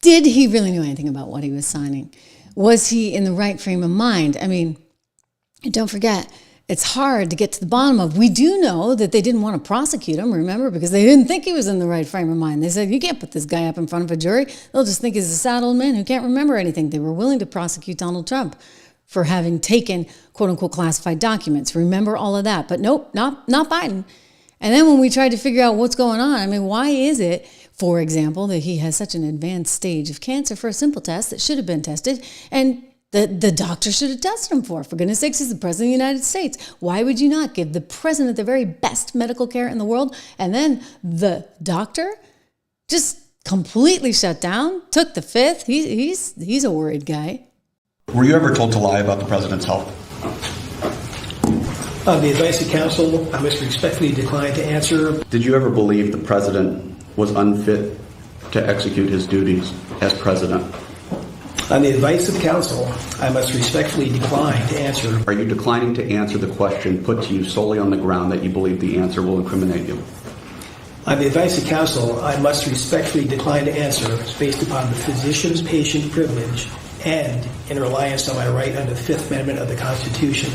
A: Did he really know anything about what he was signing? Was he in the right frame of mind? I mean, don't forget, it's hard to get to the bottom of. We do know that they didn't want to prosecute him, remember, because they didn't think he was in the right frame of mind. They said, you can't put this guy up in front of a jury. They'll just think he's a sad old man who can't remember anything. They were willing to prosecute Donald Trump for having taken, quote unquote, classified documents. Remember all of that. But nope, not Biden. And then when we tried to figure out what's going on, I mean, why is it, for example, that he has such an advanced stage of cancer for a simple test that should have been tested and the doctor should have tested him for goodness sakes, he's the president of the United States. Why would you not give the president the very best medical care in the world? And then the doctor just completely shut down, took the fifth. He's a worried guy.
M: Were you ever told to lie about the president's health?
N: On the advice of counsel, I must respectfully decline to answer.
M: Did you ever believe the president was unfit to execute his duties as president?
N: On the advice of counsel, I must respectfully decline to answer.
M: Are you declining to answer the question put to you solely on the ground that you believe the answer will incriminate you?
N: On the advice of counsel, I must respectfully decline to answer based upon the physician's patient privilege and in reliance on my right under the Fifth Amendment of the Constitution.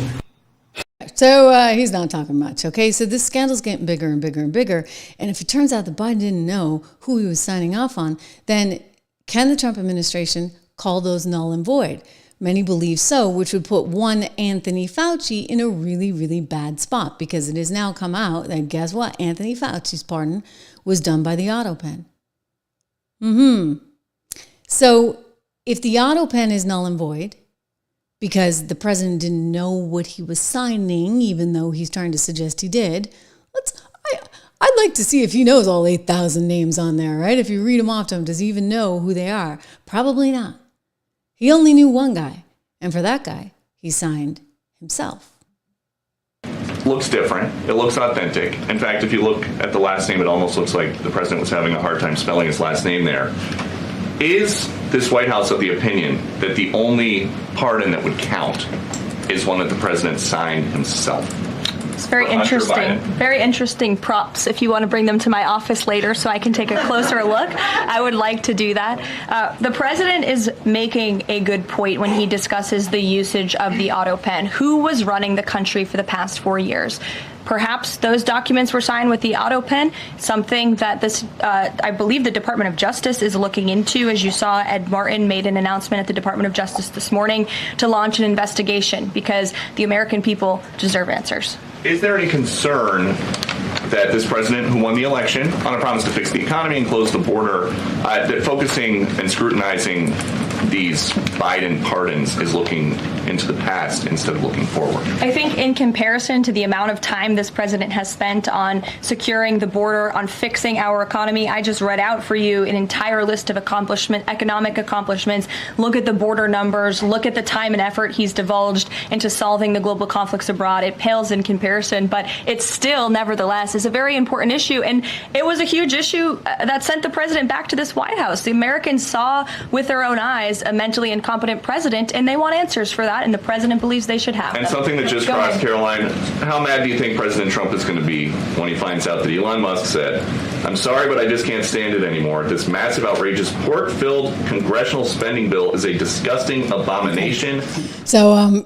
A: So he's not talking much, okay? So this scandal's getting bigger and bigger and bigger. And if it turns out that Biden didn't know who he was signing off on, then can the Trump administration call those null and void? Many believe so, which would put one Anthony Fauci in a really, really bad spot, because it has now come out that, guess what? Anthony Fauci's pardon was done by the autopen. So if the autopen is null and void, because the president didn't know what he was signing, even though he's trying to suggest he did, I'd like to see if he knows all 8,000 names on there, right? If you read them off to him, does he even know who they are? Probably not. He only knew one guy, and for that guy, he signed himself.
O: Looks different. It looks authentic. In fact, if you look at the last name, it almost looks like the president was having a hard time spelling his last name there. Is this White House of the opinion that the only pardon that would count is one that the president signed himself?
P: It's very interesting. Very interesting props. If you want to bring them to my office later so I can take a closer look, I would like to do that. The president is making a good point when he discusses the usage of the autopen. Who was running the country for the past 4 years? Perhaps those documents were signed with the autopen, something that this, I believe the Department of Justice is looking into. As you saw, Ed Martin made an announcement at the Department of Justice this morning to launch an investigation, because the American people deserve answers.
O: Is there any concern that this president, who won the election on a promise to fix the economy and close the border, that focusing and scrutinizing these Biden pardons is looking into the past instead of looking forward?
P: I think in comparison to the amount of time this president has spent on securing the border, on fixing our economy, I just read out for you an entire list of economic accomplishments. Look at the border numbers. Look at the time and effort he's divulged into solving the global conflicts abroad. It pales in comparison, but it still, nevertheless, is a very important issue. And it was a huge issue that sent the president back to this White House. The Americans saw with their own eyes a mentally incompetent president, and they want answers for that, and the president believes they should have them.
O: And something that just crossed, Caroline, how mad do you think President Trump is going to be when he finds out that Elon Musk said, "I'm sorry, but I just can't stand it anymore. This massive, outrageous, pork-filled congressional spending bill is a disgusting abomination."
A: So,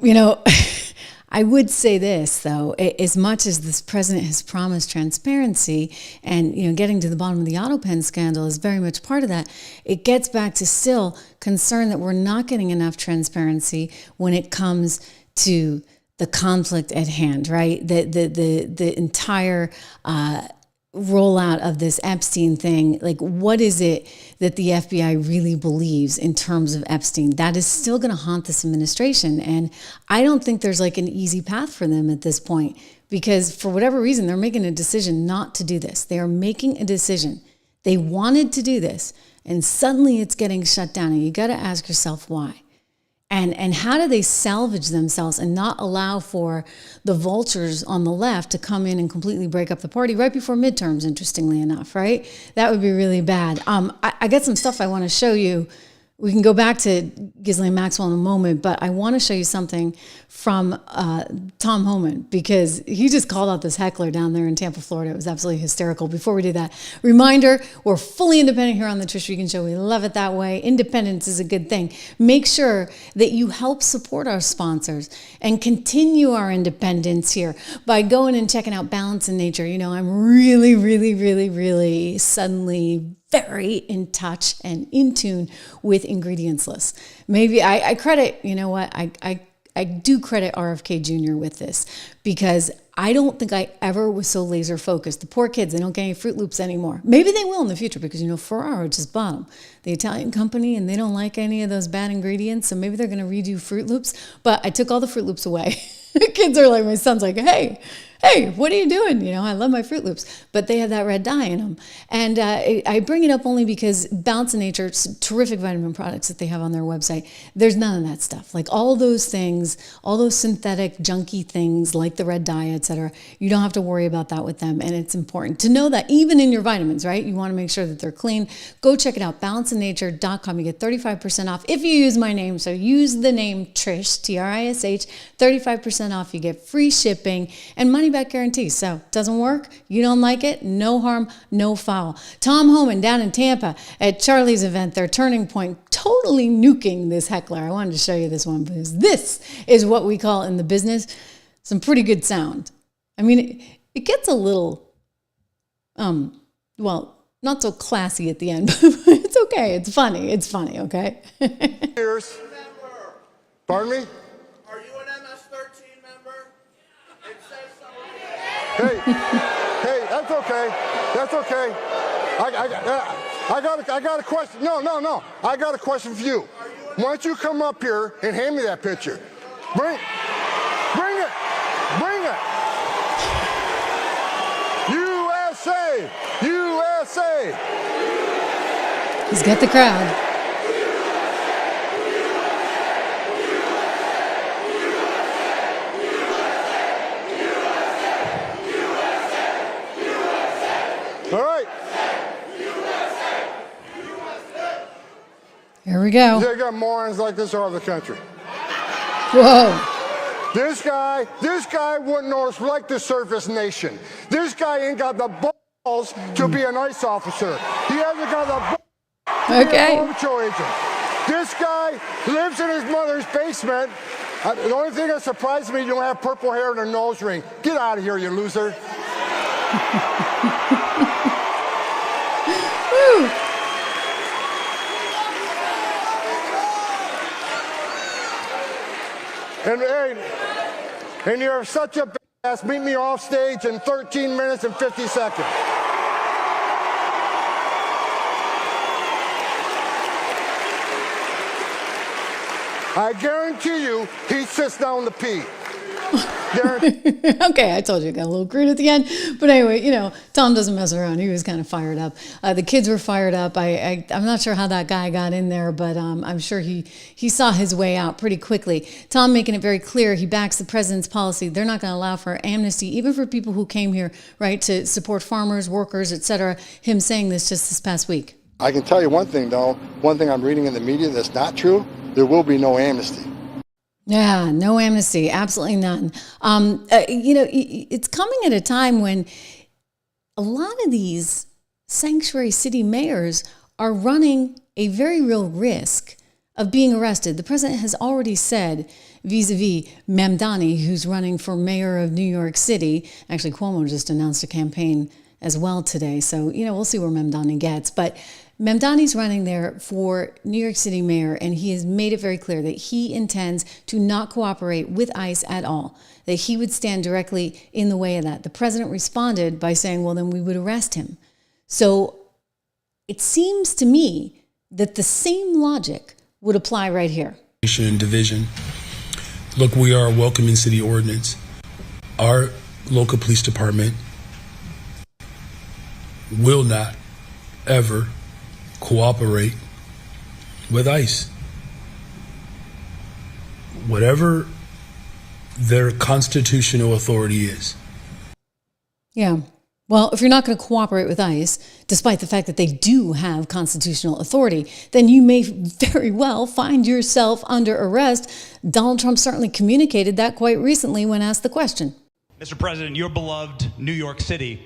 A: I would say this, though, as much as this president has promised transparency and, getting to the bottom of the autopen scandal is very much part of that, it gets back to still concern that we're not getting enough transparency when it comes to the conflict at hand, right? The entire rollout of this Epstein thing. Like, what is it that the FBI really believes in terms of Epstein? That is still going to haunt this administration. And I don't think there's like an easy path for them at this point, because for whatever reason, they're making a decision not to do this. They are making a decision. They wanted to do this, and suddenly it's getting shut down. And you got to ask yourself why. And how do they salvage themselves and not allow for the vultures on the left to come in and completely break up the party right before midterms, interestingly enough, right? That would be really bad. I got some stuff I want to show you. We can go back to Ghislaine Maxwell in a moment, but I want to show you something from Tom Homan, because he just called out this heckler down there in Tampa, Florida. It was absolutely hysterical. Before we do that, reminder, we're fully independent here on the Trish Regan Show. We love it that way. Independence is a good thing. Make sure that you help support our sponsors and continue our independence here by going and checking out Balance in Nature. I'm really, really, really, really suddenly very in touch and in tune with ingredients lists. Maybe I credit, I do credit RFK Jr. with this, because I don't think I ever was so laser focused. The poor kids, they don't get any Fruit Loops anymore. Maybe they will in the future, because, Ferraro just bought them, the Italian company, and they don't like any of those bad ingredients. So maybe they're going to redo Fruit Loops. But I took all the Fruit Loops away. The kids are like, my son's like, hey, what are you doing? I love my Fruit Loops, but they have that red dye in them. And I bring it up only because Balance in Nature, terrific vitamin products that they have on their website, there's none of that stuff. Like all those things, all those synthetic junky things like the red dye, et cetera, you don't have to worry about that with them. And it's important to know that even in your vitamins, right? You want to make sure that they're clean. Go check it out, balanceinnature.com. You get 35% off if you use my name. So use the name Trish, Trish, 35% off. You get free shipping and money back guarantee. So doesn't work. You don't like it. No harm, no foul. Tom Homan down in Tampa at Charlie's event, their Turning Point, totally nuking this heckler. I wanted to show you this one because this is what we call in the business some pretty good sound. I mean, it gets a little, well, not so classy at the end, but it's okay. It's funny. It's funny, okay?
Q: Cheers. Pardon me?
D: Are you an MS-13 member? It says so.
Q: Hey, that's okay. That's okay. I got a question. No. I got a question for you. Why don't you come up here and hand me that picture? Bring it. USA.
A: He's got the crowd.
Q: All right.
A: Here we go.
Q: They got morons like this all over the country.
A: Whoa.
Q: This guy wouldn't know it's like the surface nation. This guy ain't got the balls to be an ICE officer. He hasn't got the balls to be a Border Patrol agent. This guy lives in his mother's basement. The only thing that surprises me, you don't have purple hair and a nose ring. Get out of here, you loser. And you're such a badass. Meet me off stage in 13 minutes and 50 seconds. I guarantee you, he sits down to pee.
A: Okay, I told you I got a little crude at the end. But anyway, Tom doesn't mess around. He was kind of fired up. The kids were fired up. I'm not sure how that guy got in there, but I'm sure he saw his way out pretty quickly. Tom making it very clear he backs the president's policy. They're not going to allow for amnesty, even for people who came here, right, to support farmers, workers, etc. Him saying this just this past week.
Q: I can tell you one thing, though. One thing I'm reading in the media that's not true. There will be no amnesty.
A: Yeah, no amnesty, absolutely none. It's coming at a time when a lot of these sanctuary city mayors are running a very real risk of being arrested. The president has already said, vis-a-vis Mamdani, who's running for mayor of New York City. Actually, Cuomo just announced a campaign as well today. So, we'll see where Mamdani gets. But Mamdani's running there for New York City mayor, and he has made it very clear that he intends to not cooperate with ICE at all, that he would stand directly in the way of that. The president responded by saying, well, then we would arrest him. So it seems to me that the same logic would apply right here.
R: And division. Look, we are a welcoming city ordinance. Our local police department will not ever cooperate with ICE. Whatever their constitutional authority is.
A: Yeah. Well, if you're not going to cooperate with ICE, despite the fact that they do have constitutional authority, then you may very well find yourself under arrest. Donald Trump certainly communicated that quite recently when asked the question.
S: Mr. President, your beloved New York City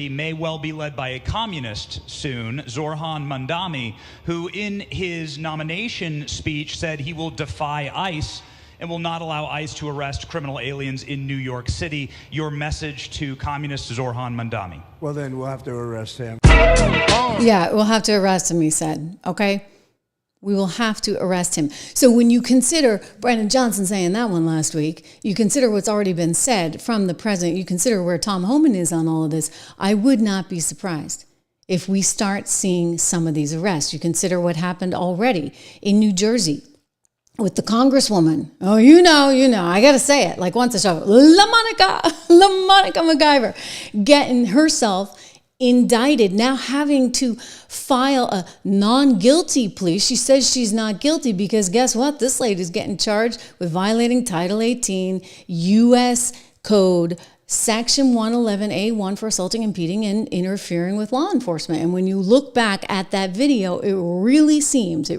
S: may well be led by a communist soon, Zoran Mandami, who in his nomination speech said he will defy ICE and will not allow ICE to arrest criminal aliens in New York City. Your message to communist Zoran Mandami.
L: Well, then we'll have to arrest him.
A: Yeah, we'll have to arrest him, he said. Okay? We will have to arrest him. So when you consider Brandon Johnson saying that one last week, you consider what's already been said from the president, you consider where Tom Homan is on all of this, I would not be surprised if we start seeing some of these arrests. You consider what happened already in New Jersey with the congresswoman. Oh, you know, I got to say it like once a show. LaMonica MacGyver getting herself indicted, now having to file a non-guilty plea. She says she's not guilty because guess what? This lady's getting charged with violating Title 18 U.S. Code Section 111A1 for assaulting, impeding, and interfering with law enforcement. And when you look back at that video, it really seems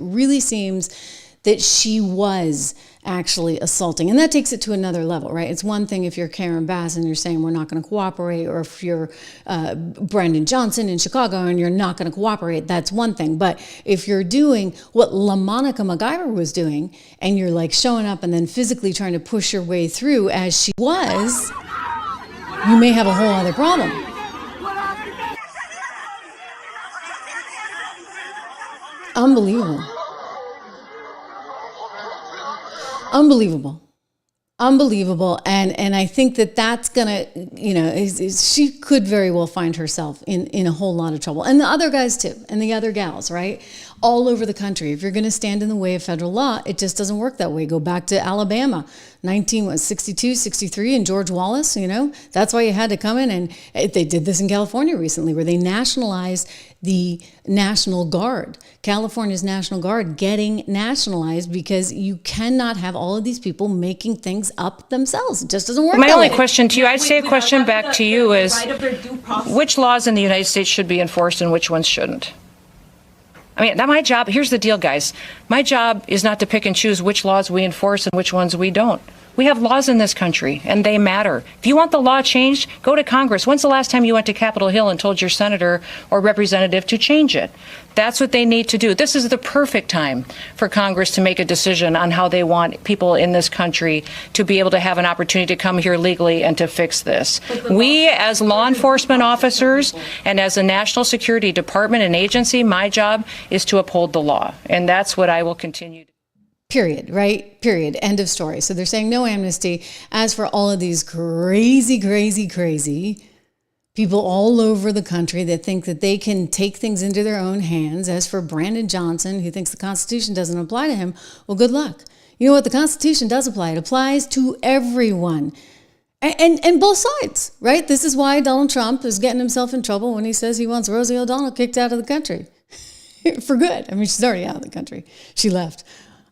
A: that she was actually assaulting. And that takes it to another level, right? It's one thing if you're Karen Bass and you're saying we're not going to cooperate, or if you're Brandon Johnson in Chicago and you're not going to cooperate, that's one thing. But if you're doing what LaMonica MacGyver was doing, and you're like showing up and then physically trying to push your way through as she was, you may have a whole other problem. Unbelievable. Unbelievable. And I think that's gonna, she could very well find herself in a whole lot of trouble. And the other guys too, and the other gals, right? All over the country. If you're gonna stand in the way of federal law, it just doesn't work that way. Go back to Alabama, 62, 63, and George Wallace, that's why you had to come in. And they did this in California recently, where they nationalized the National Guard. California's National Guard getting nationalized because you cannot have all of these people making things up themselves. It just doesn't work.
T: My only question to you, I'd say a question back to you is, which laws in the United States should be enforced and which ones shouldn't? I mean, my job, here's the deal, guys. My job is not to pick and choose which laws we enforce and which ones we don't. We have laws in this country, and they matter. If you want the law changed, go to Congress. When's the last time you went to Capitol Hill and told your senator or representative to change it? That's what they need to do. This is the perfect time for Congress to make a decision on how they want people in this country to be able to have an opportunity to come here legally and to fix this. We, as law enforcement officers and as a national security department and agency, my job is to uphold the law, and that's what I will continue to do.
A: Period, right? Period. End of story. So they're saying no amnesty. As for all of these crazy people all over the country that think that they can take things into their own hands. As for Brandon Johnson, who thinks the Constitution doesn't apply to him, well, good luck. You know what? The Constitution does apply. It applies to everyone. And both sides, right? This is why Donald Trump is getting himself in trouble when he says he wants Rosie O'Donnell kicked out of the country. For good. I mean, she's already out of the country. She left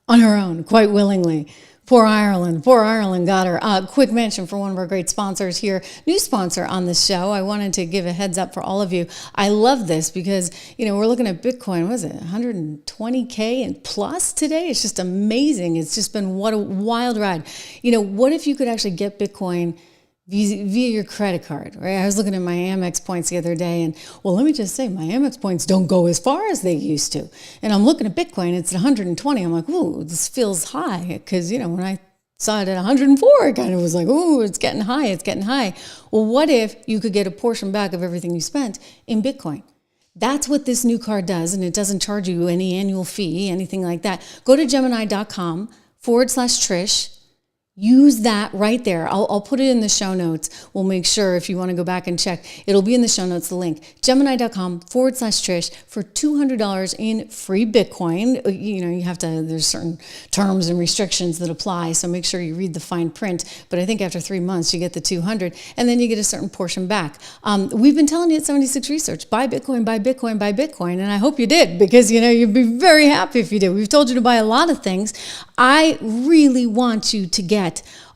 A: on her own, quite willingly. Poor Ireland got her. Quick mention for one of our great sponsors here, new sponsor on this show. I wanted to give a heads up for all of you. I love this because, we're looking at Bitcoin, what is it, 120K and plus today? It's just amazing. It's just been what a wild ride. What if you could actually get Bitcoin via your credit card, right? I was looking at my Amex points the other day, and let me just say, my Amex points don't go as far as they used to. And I'm looking at Bitcoin, it's at 120. I'm like, ooh, this feels high. Because, when I saw it at 104, it kind of was like, ooh, it's getting high. Well, what if you could get a portion back of everything you spent in Bitcoin? That's what this new card does, and it doesn't charge you any annual fee, anything like that. Go to Gemini.com/Trish. Use that right there. I'll put it in the show notes. We'll make sure if you want to go back and check, it'll be in the show notes, the link. Gemini.com/Trish for $200 in free Bitcoin. You have to, there's certain terms and restrictions that apply, so make sure you read the fine print. But I think after 3 months, you get the 200, and then you get a certain portion back. We've been telling you at 76 Research, buy Bitcoin, buy Bitcoin, buy Bitcoin, and I hope you did, because, you'd be very happy if you did. We've told you to buy a lot of things. I really want you to get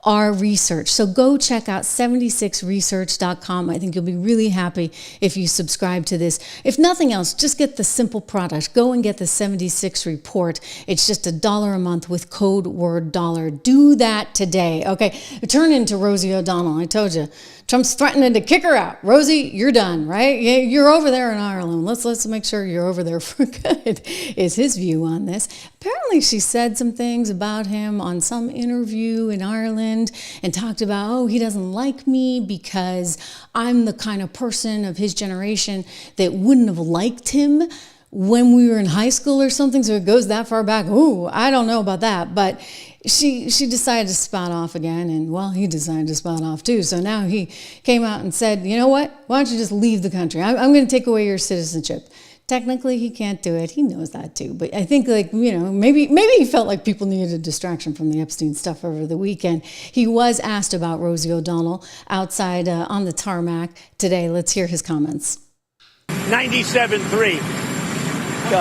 A: our research. So go check out 76research.com. I think you'll be really happy if you subscribe to this. If nothing else, just get the simple product. Go and get the 76 report. It's just $1 a month with code word dollar. Do that today. Okay. Turn into Rosie O'Donnell. I told you. Trump's threatening to kick her out. Rosie, you're done, right? You're over there in Ireland. Let's make sure you're over there for good, is his view on this. Apparently she said some things about him on some interview in Ireland and talked about, he doesn't like me because I'm the kind of person of his generation that wouldn't have liked him when we were in high school or something. So it goes that far back. Ooh, I don't know about that. But she decided to spout off again, and he decided to spout off too. So now he came out and said, you know what? Why don't you just leave the country? I'm going to take away your citizenship. Technically, he can't do it. He knows that too. But I think, maybe he felt like people needed a distraction from the Epstein stuff over the weekend. He was asked about Rosie O'Donnell outside on the tarmac today. Let's hear his comments.
D: 97.3.
U: So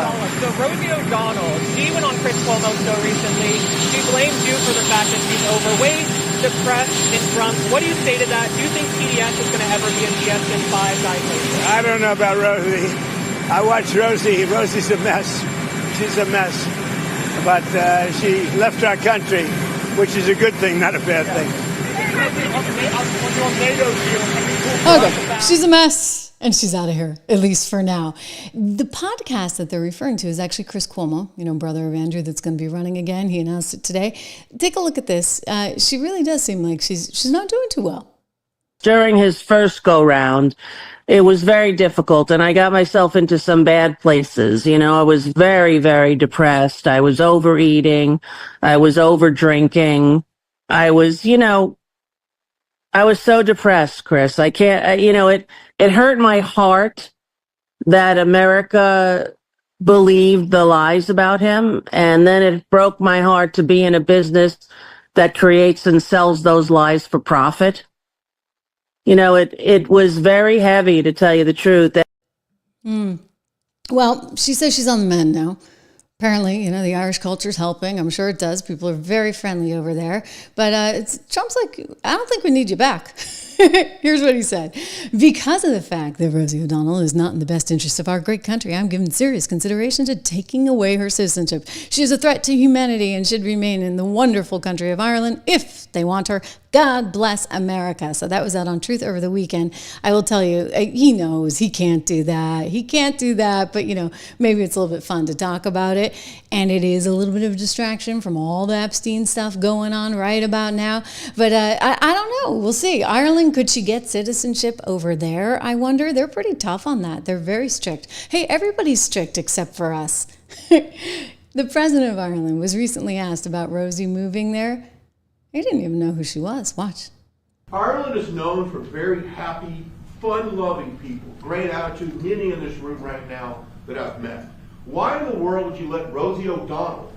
U: Rosie O'Donnell, she went on Chris Cuomo's show recently. She blamed you for the fact that she's overweight, depressed, and drunk. What do you say to that? Do you think PDS is going to ever be a DSM-5 diagnosis?
D: I don't know about Rosie. I watch Rosie. Rosie's a mess. She's a mess. but she left our country, which is a good thing, not a bad thing.
A: Okay, she's a mess, and she's out of here, at least for now. The podcast that they're referring to is actually Chris Cuomo, brother of Andrew, that's going to be running again. He announced it today. Take a look at this. She really does seem like she's not doing too well.
B: During his first go-round, it was very difficult, and I got myself into some bad places. I was very, very depressed. I was overeating. I was over-drinking. I was so depressed, Chris. I can't, it hurt my heart that America believed the lies about him, and then it broke my heart to be in a business that creates and sells those lies for profit. It was very heavy, to tell you the truth.
A: Well, she says she's on the mend now. Apparently, the Irish culture is helping. I'm sure it does. People are very friendly over there. But Trump's like, I don't think we need you back. Here's what he said. Because of the fact that Rosie O'Donnell is not in the best interest of our great country, I'm giving serious consideration to taking away her citizenship. She is a threat to humanity and should remain in the wonderful country of Ireland if they want her. God bless America. So that was out on Truth over the weekend. I will tell you, he knows he can't do that. He can't do that. But, maybe it's a little bit fun to talk about it. And it is a little bit of a distraction from all the Epstein stuff going on right about now. But I don't know. We'll see. Ireland, could she get citizenship over there? I wonder. They're pretty tough on that. They're very strict. Hey, everybody's strict except for us. The president of Ireland was recently asked about Rosie moving there. He didn't even know who she was. Watch.
V: Ireland is known for very happy, fun-loving people. Great attitude, many in this room right now that I've met. Why in the world would you let Rosie O'Donnell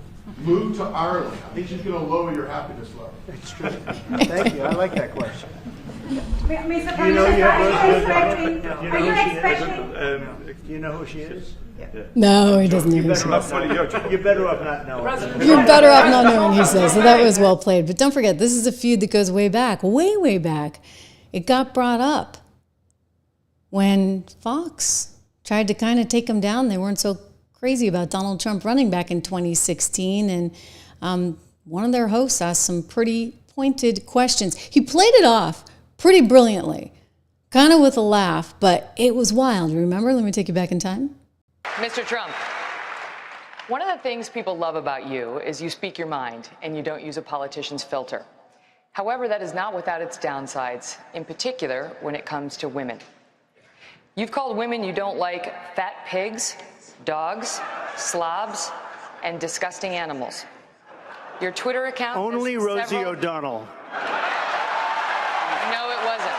V: move to Ireland? I think she's going to lower your happiness level.
L: It's true. Thank you. I like that question.
V: Mr.
L: Do you know you have Rosie
V: O'Donnell?
L: Do you know who she is?
A: No, he doesn't know who she is.
L: You're better off not knowing.
A: You're better off not knowing, he says. So that was well played. But don't forget, this is a feud that goes way back, way, way back. It got brought up when Fox tried to kind of take him down. They weren't so crazy about Donald Trump running back in 2016. And one of their hosts asked some pretty pointed questions. He played it off pretty brilliantly, kind of with a laugh, but it was wild. Remember? Let me take you back in time.
F: Mr. Trump, one of the things people love about you is you speak your mind and you don't use a politician's filter. However, that is not without its downsides, in particular when it comes to women. You've called women you don't like fat pigs, dogs, slobs, and disgusting animals. Your Twitter account...
L: Only Rosie O'Donnell.
F: No, it wasn't.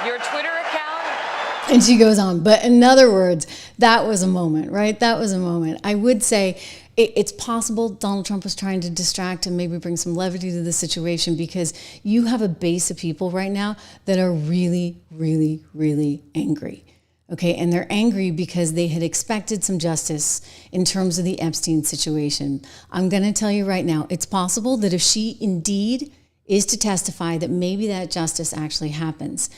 F: Your Twitter account...
A: And she goes on. But in other words, that was a moment, right? That was a moment. I would say it's possible Donald Trump was trying to distract and maybe bring some levity to the situation, because you have a base of people right now that are really, really, really angry. Okay, and they're angry because they had expected some justice in terms of the Epstein situation. I'm going to tell you right now, it's possible that if she indeed is to testify, that maybe that justice actually happens.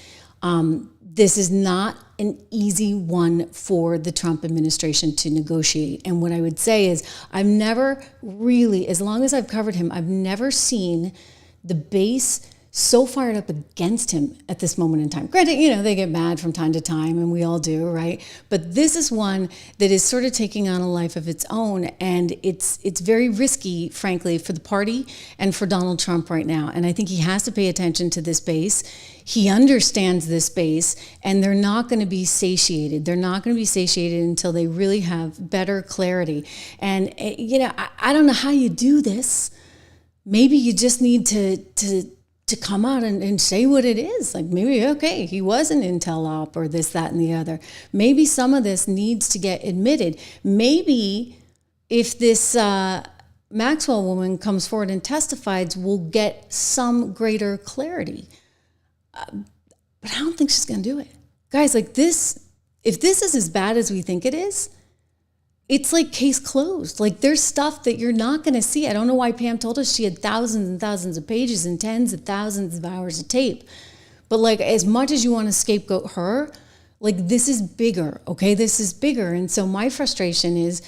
A: This is not an easy one for the Trump administration to negotiate. And what I would say is, I've never really, as long as I've covered him, I've never seen the base so fired up against him at this moment in time. Granted, they get mad from time to time, and we all do, right? But this is one that is sort of taking on a life of its own, and it's very risky, frankly, for the party and for Donald Trump right now. And I think he has to pay attention to this base. He understands this base, and they're not going to be satiated. They're not going to be satiated until they really have better clarity. And, I don't know how you do this. Maybe you just need to come out and say what it is. Like, maybe, okay, he was an intel op or this, that, and the other. Maybe some of this needs to get admitted. Maybe if this Maxwell woman comes forward and testifies, we'll get some greater clarity. But I don't think she's going to do it. Guys, like this, if this is as bad as we think it is, it's like case closed. Like, there's stuff that you're not going to see. I don't know why Pam told us she had thousands and thousands of pages and tens of thousands of hours of tape. But like, as much as you want to scapegoat her, Like, this is bigger, okay? This is bigger. And so my frustration is,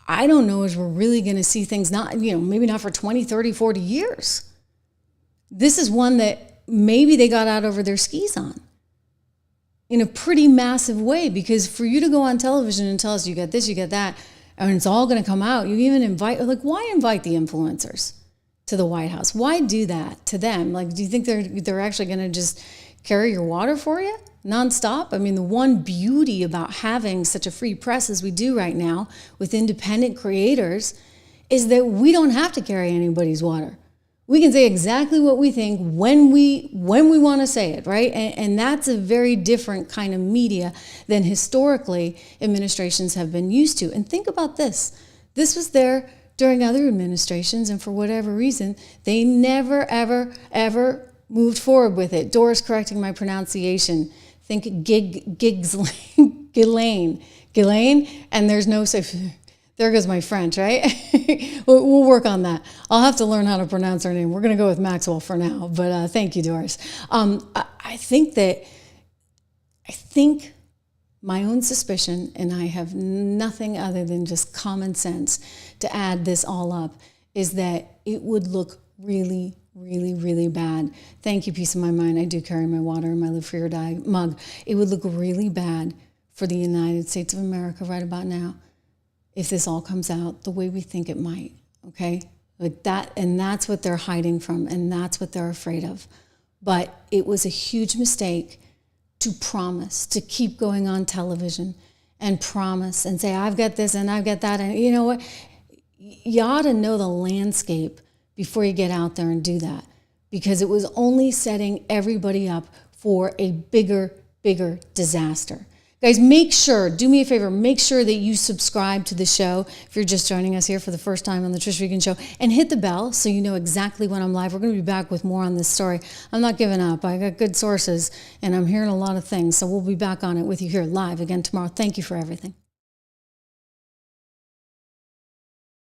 A: I don't know if we're really going to see things not, maybe not for 20, 30, 40 years. This is one that maybe they got out over their skis on in a pretty massive way, because for you to go on television and tell us you got this, you got that, and it's all going to come out, you even why invite the influencers to the White House? Why do that to them? Like, do you think they're actually going to just carry your water for you nonstop? I mean, the one beauty about having such a free press as we do right now with independent creators is that we don't have to carry anybody's water. We can say exactly what we think when we want to say it, right? And that's a very different kind of media than historically administrations have been used to. And think about this. This was there during other administrations, and for whatever reason, they never, ever, ever moved forward with it. Doris correcting my pronunciation. Think Ghislaine, and there's no safe. There goes my French, right? We'll work on that. I'll have to learn how to pronounce her name. We're going to go with Maxwell for now, but thank you, Doris. I think my own suspicion, and I have nothing other than just common sense to add this all up, is that it would look really, really, really bad. Thank you, peace of my mind. I do carry my water in my Live Free or Die mug. It would look really bad for the United States of America right about now if this all comes out the way we think it might, okay? Like that, and that's what they're hiding from, and that's what they're afraid of. But it was a huge mistake to promise, to keep going on television and promise and say, I've got this and I've got that. And you know what? You ought to know the landscape before you get out there and do that, because it was only setting everybody up for a bigger disaster. Guys, do me a favor, make sure that you subscribe to the show if you're just joining us here for the first time on the Trish Regan Show, and hit the bell so you know exactly when I'm live. We're going to be back with more on this story. I'm not giving up. I got good sources, and I'm hearing a lot of things, so we'll be back on it with you here live again tomorrow. Thank you for everything.